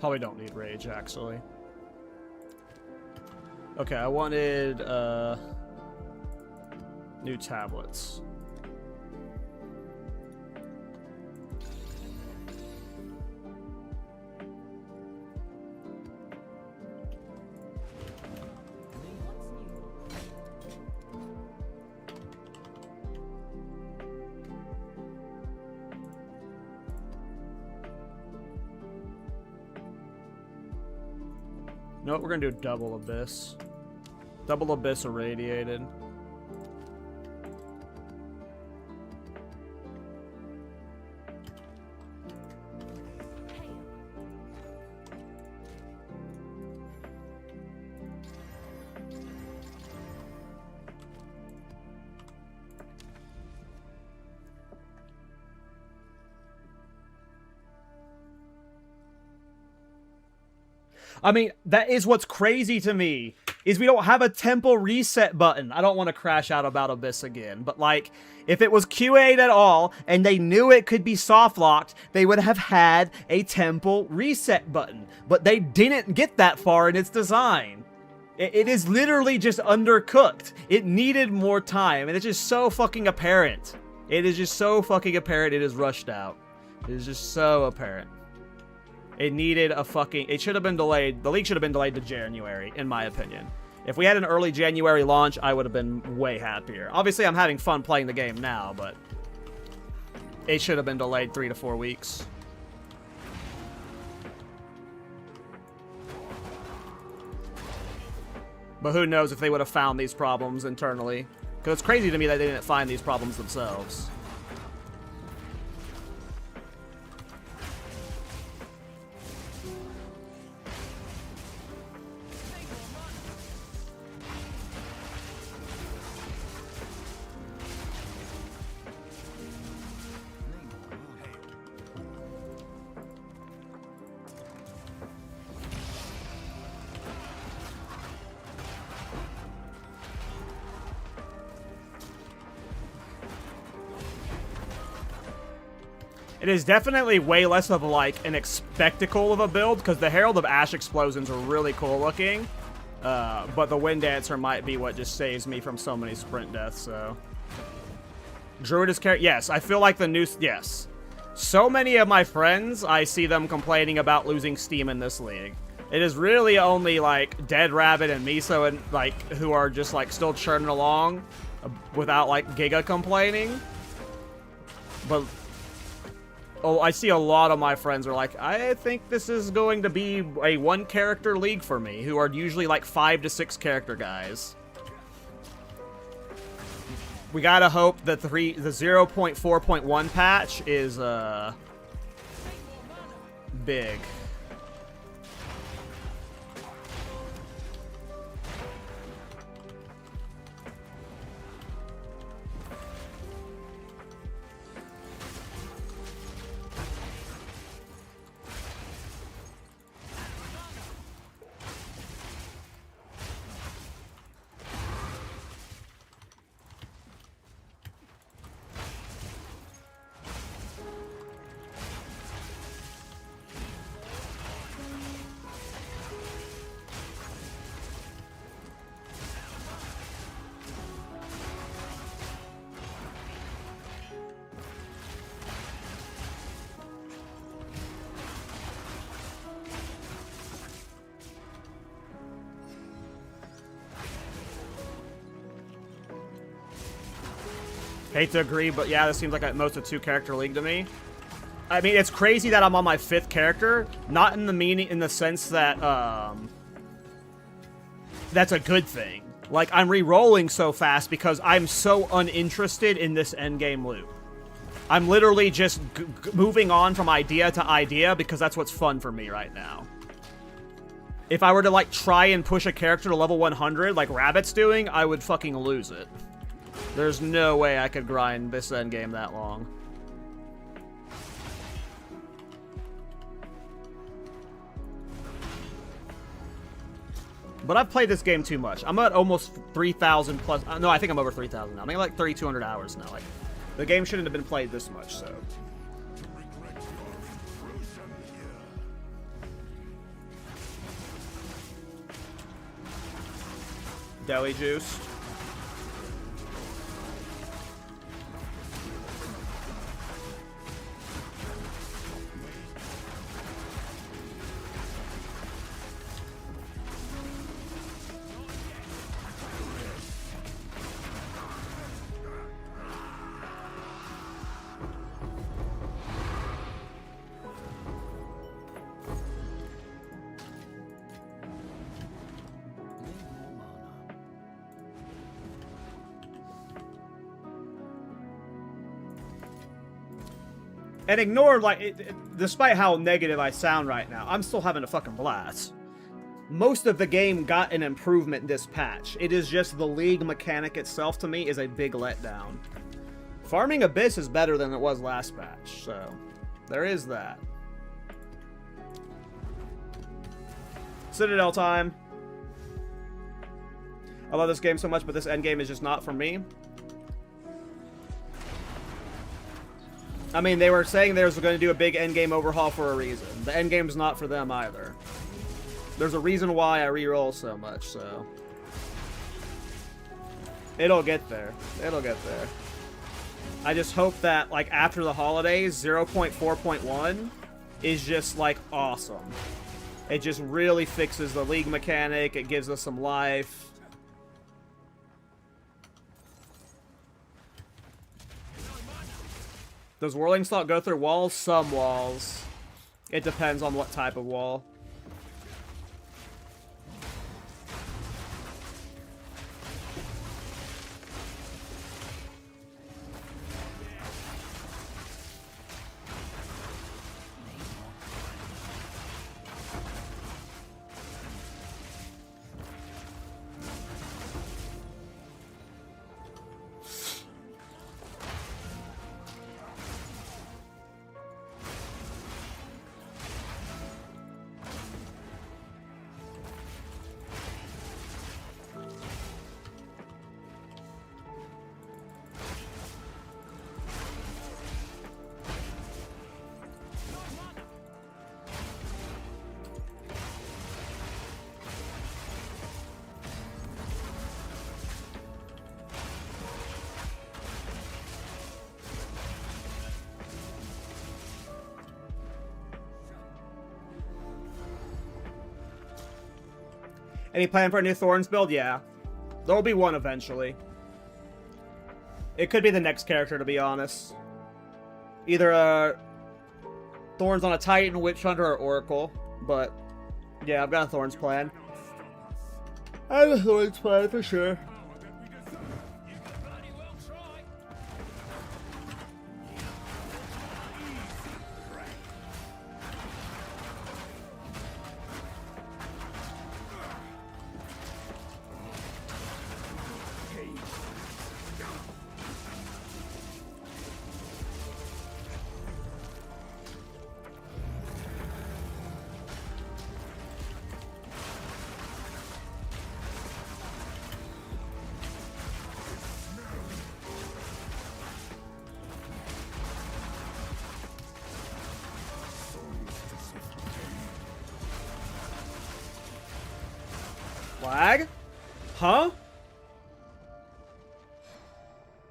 Probably don't need rage, actually. Okay, I wanted new tablets. No, we're gonna do double abyss. Double abyss irradiated. I mean, that is what's crazy to me, is we don't have a temple reset button. I don't want to crash out about Abyss again, but like, if it was QA'd at all, and they knew it could be soft-locked, they would have had a temple reset button. But they didn't get that far in its design. It is literally just undercooked. It needed more time, and it's just so fucking apparent. It is just so fucking apparent it is rushed out. It is just so apparent. It needed a fucking... It should have been delayed. The league should have been delayed to January, in my opinion. If we had an early January launch, I would have been way happier. Obviously, I'm having fun playing the game now, but... It should have been delayed 3 to 4 weeks. But who knows if they would have found these problems internally. Because it's crazy to me that they didn't find these problems themselves. It is definitely way less of like an spectacle of a build, because the Herald of Ash explosions are really cool looking. But the Wind Dancer might be what just saves me from so many sprint deaths, so. Druid is carry. Yes, I feel like the new. Yes. So many of my friends, I see them complaining about losing steam in this league. It is really only like Dead Rabbit and Miso and like who are just like still churning along without like Giga complaining. But. Oh, I see a lot of my friends are like, I think this is going to be a 1-character league for me, who are usually like 5 to 6 character guys. We gotta hope that the 0.4.1 patch is, big. Hate to agree, but yeah, this seems like at most a 2-character league to me. I mean, it's crazy that I'm on my 5th character, not in the sense that, that's a good thing. Like, I'm re-rolling so fast because I'm so uninterested in this endgame loop. I'm literally just moving on from idea to idea because that's what's fun for me right now. If I were to, like, try and push a character to level 100, like Rabbit's doing, I would fucking lose it. There's no way I could grind this endgame that long. But I've played this game too much. I'm at almost 3,000 plus. No, I think I'm over 3,000 now. I'm like 3,200 hours now. Like, the game shouldn't have been played this much, so. Deli juiced. And ignore, like, despite how negative I sound right now, I'm still having a fucking blast. Most of the game got an improvement this patch. It is just the league mechanic itself, to me, is a big letdown. Farming Abyss is better than it was last patch, so there is that. Citadel time. I love this game so much, but this endgame is just not for me. I mean, they were saying they were going to do a big endgame overhaul for a reason. The endgame's not for them either. There's a reason why I reroll so much, so... It'll get there. It'll get there. I just hope that, like, after the holidays, 0.4.1 is just, like, awesome. It just really fixes the league mechanic. It gives us some life. Does Whirling Slot go through walls? Some walls. It depends on what type of wall. Any plan for a new Thorns build? Yeah. There will be one eventually. It could be the next character, to be honest. Either Thorns on a Titan, Witch Hunter, or Oracle. But, yeah, I've got a Thorns plan. I have a Thorns plan for sure. Lag? Huh?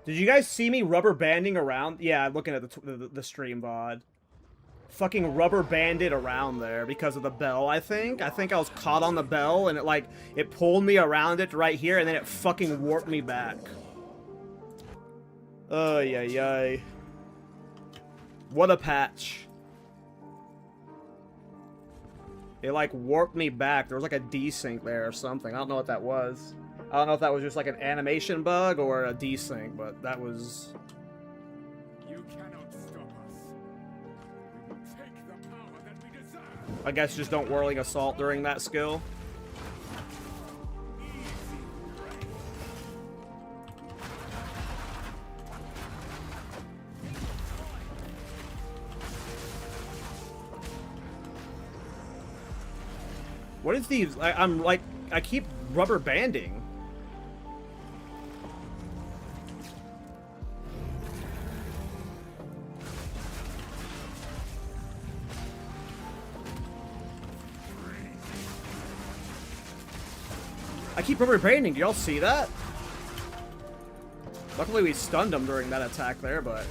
Did you guys see me rubber banding around? Yeah, I'm looking at the stream VOD. Fucking rubber banded around there because of the bell, I think. I think I was caught on the bell and it pulled me around it right here and then it fucking warped me back. Ay. What a patch. It, like, warped me back. There was, like, a desync there or something. I don't know what that was. I don't know if that was just, like, an animation bug or a desync, but that was... You cannot stop us. We will take the power that we deserve. I guess just don't Whirling Assault during that skill. What is these? I keep rubber banding. I keep rubber banding. Do y'all see that? Luckily we stunned him during that attack there, but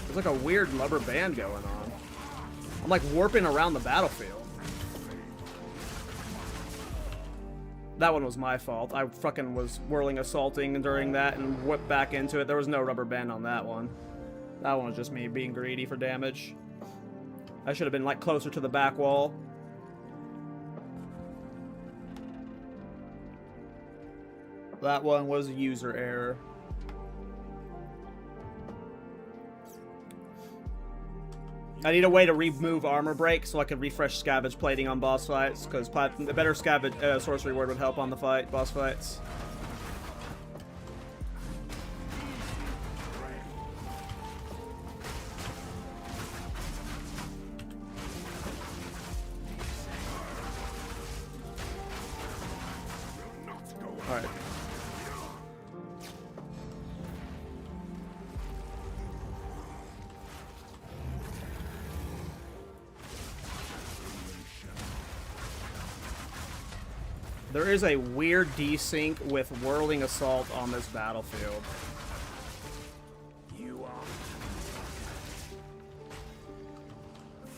there's like a weird rubber band going on. I'm like warping around the battlefield. That one was my fault. I fucking was whirling assaulting during that and whipped back into it. There was no rubber band on that one. That one was just me being greedy for damage. I should have been like closer to the back wall. That one was user error. I need a way to remove armor break so I could refresh scavenge plating on boss fights, because the better scavenge sorcery word would help on the boss fights. Alright. There is a weird desync with Whirling Assault on this battlefield. You are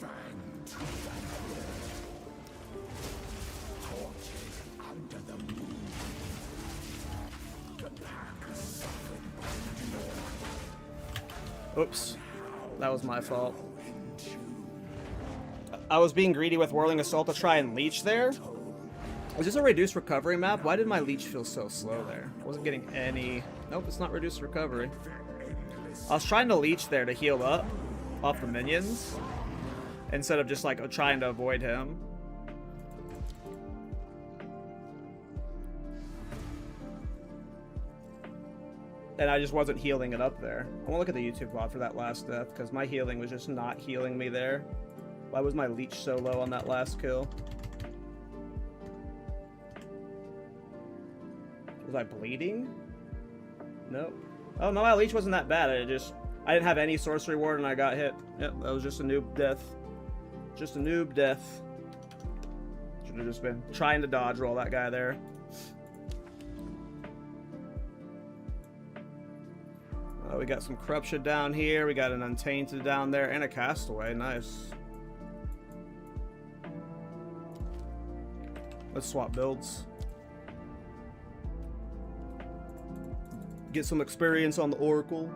fanged tortured under the moon. The pack has suffered by Oops. That was my fault. I was being greedy with Whirling Assault to try and leech there. Is this a reduced recovery map? Why did my leech feel so slow there? I wasn't getting any... Nope, it's not reduced recovery. I was trying to leech there to heal up off the minions instead of just like trying to avoid him. And I just wasn't healing it up there. I want to look at the YouTube VOD for that last death because my healing was just not healing me there. Why was my leech so low on that last kill? Was I bleeding? Nope. Oh no, my leech wasn't that bad. I didn't have any sorcery ward and I got hit. Yep, that was just a noob death. Just a noob death. Should have just been trying to dodge roll that guy there. We got some corruption down here. We got an untainted down there and a castaway. Nice. Let's swap builds. Get some experience on the Oracle.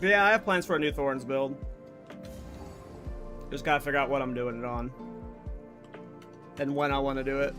Yeah, I have plans for a new Thorns build. Just gotta figure out what I'm doing it on. And when I want to do it.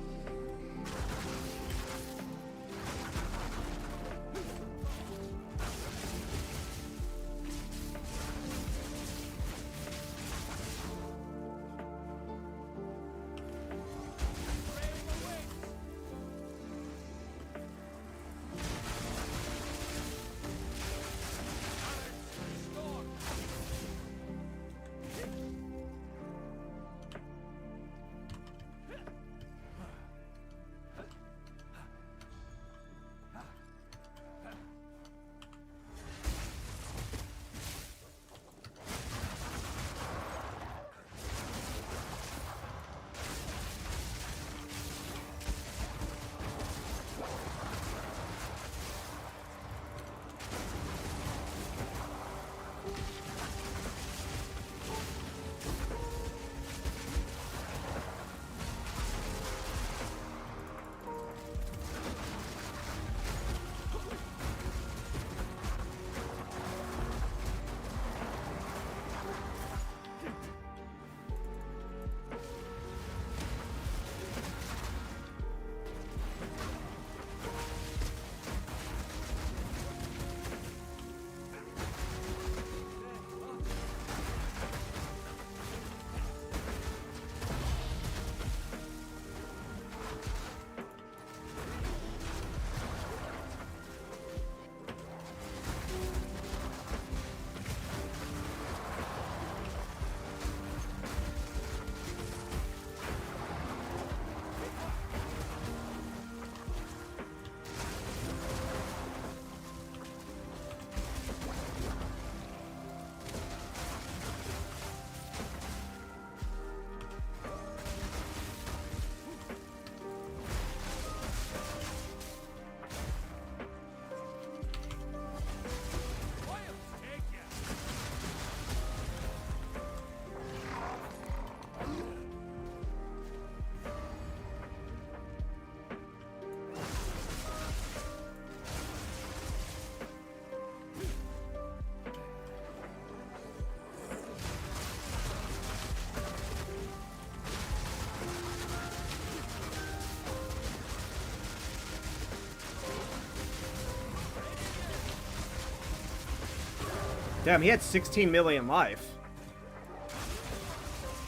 Damn, he had 16 million life.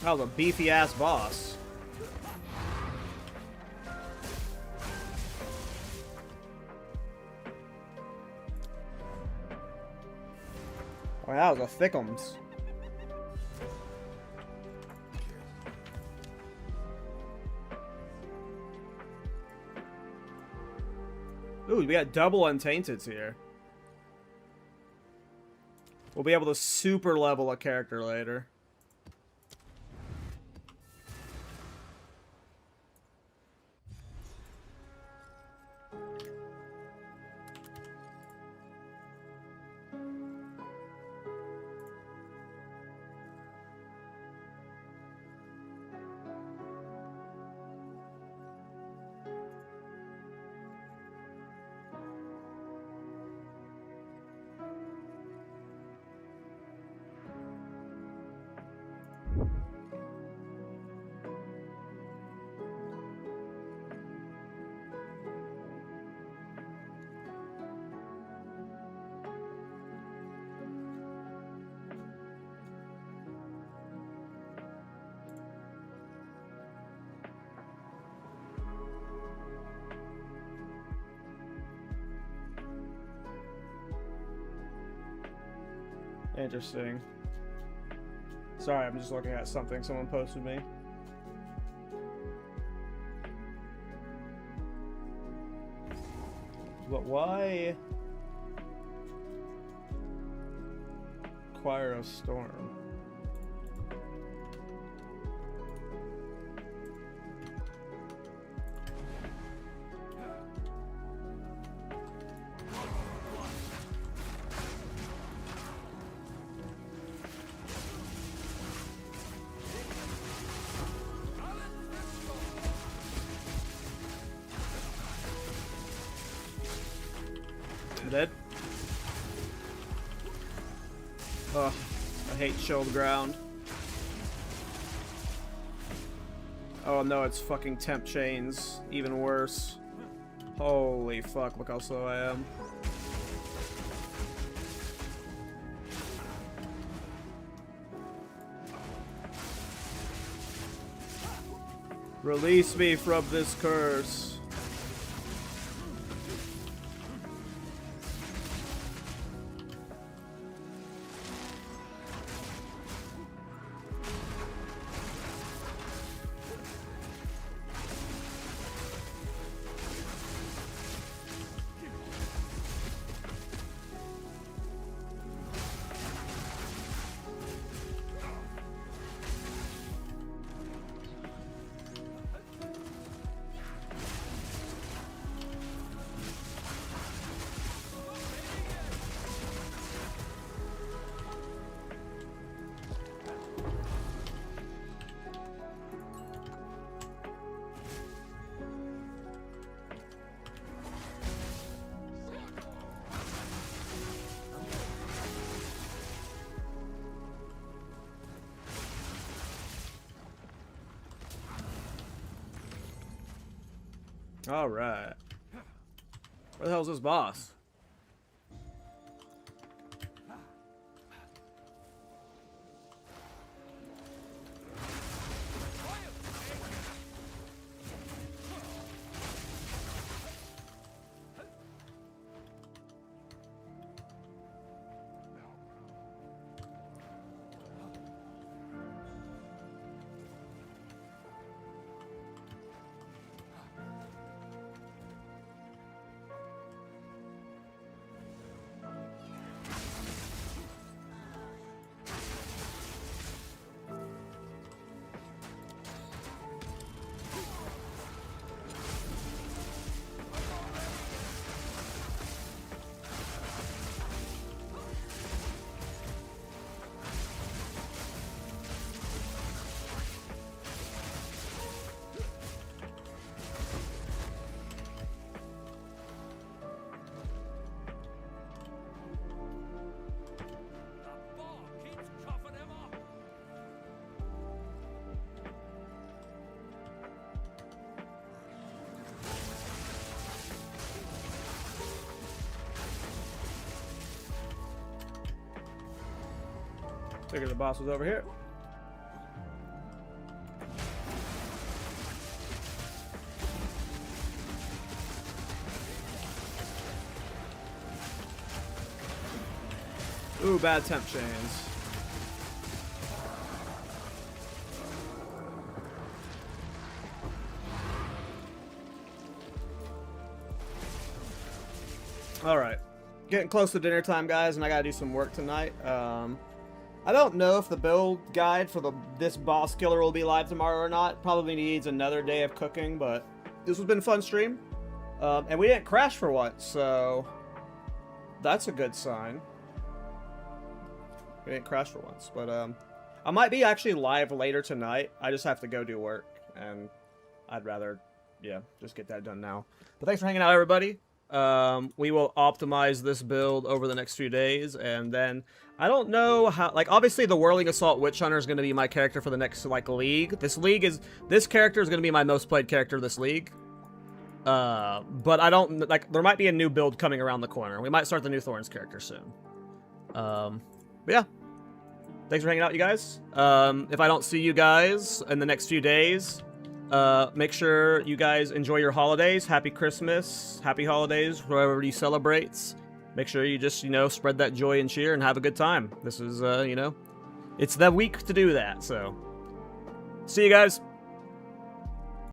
That was a beefy ass boss. Oh, that was a thickums. Ooh, we got double Untainteds here. We'll be able to super level a character later. Interesting. Sorry, I'm just looking at something someone posted me. But why Choir of Storm? Dead. Ugh, I hate shield ground. Oh no, it's fucking temp chains. Even worse. Holy fuck, look how slow I am. Release me from this curse. Alright. Where the hell's this boss? Figured the boss was over here. Ooh, bad temp chains. Alright. Getting close to dinner time, guys, and I gotta do some work tonight. I don't know if the build guide for this boss killer will be live tomorrow or not. Probably needs another day of cooking, but this has been a fun stream. And we didn't crash for once, so that's a good sign. We didn't crash for once, but I might be actually live later tonight. I just have to go do work, and I'd rather, yeah, just get that done now. But thanks for hanging out, everybody. We will optimize this build over the next few days, and then I don't know how, like, obviously the Whirling Assault Witch Hunter is going to be my character for the next, like, league. This character is going to be my most played character this league. But I don't, like, there might be a new build coming around the corner. We might start the new Thorns character soon. But yeah. Thanks for hanging out, you guys. If I don't see you guys in the next few days, make sure you guys enjoy your holidays. Happy Christmas, happy holidays, wherever you celebrate. Make sure you just, you know, spread that joy and cheer and have a good time. This is, you know, it's the week to do that, so. See you guys.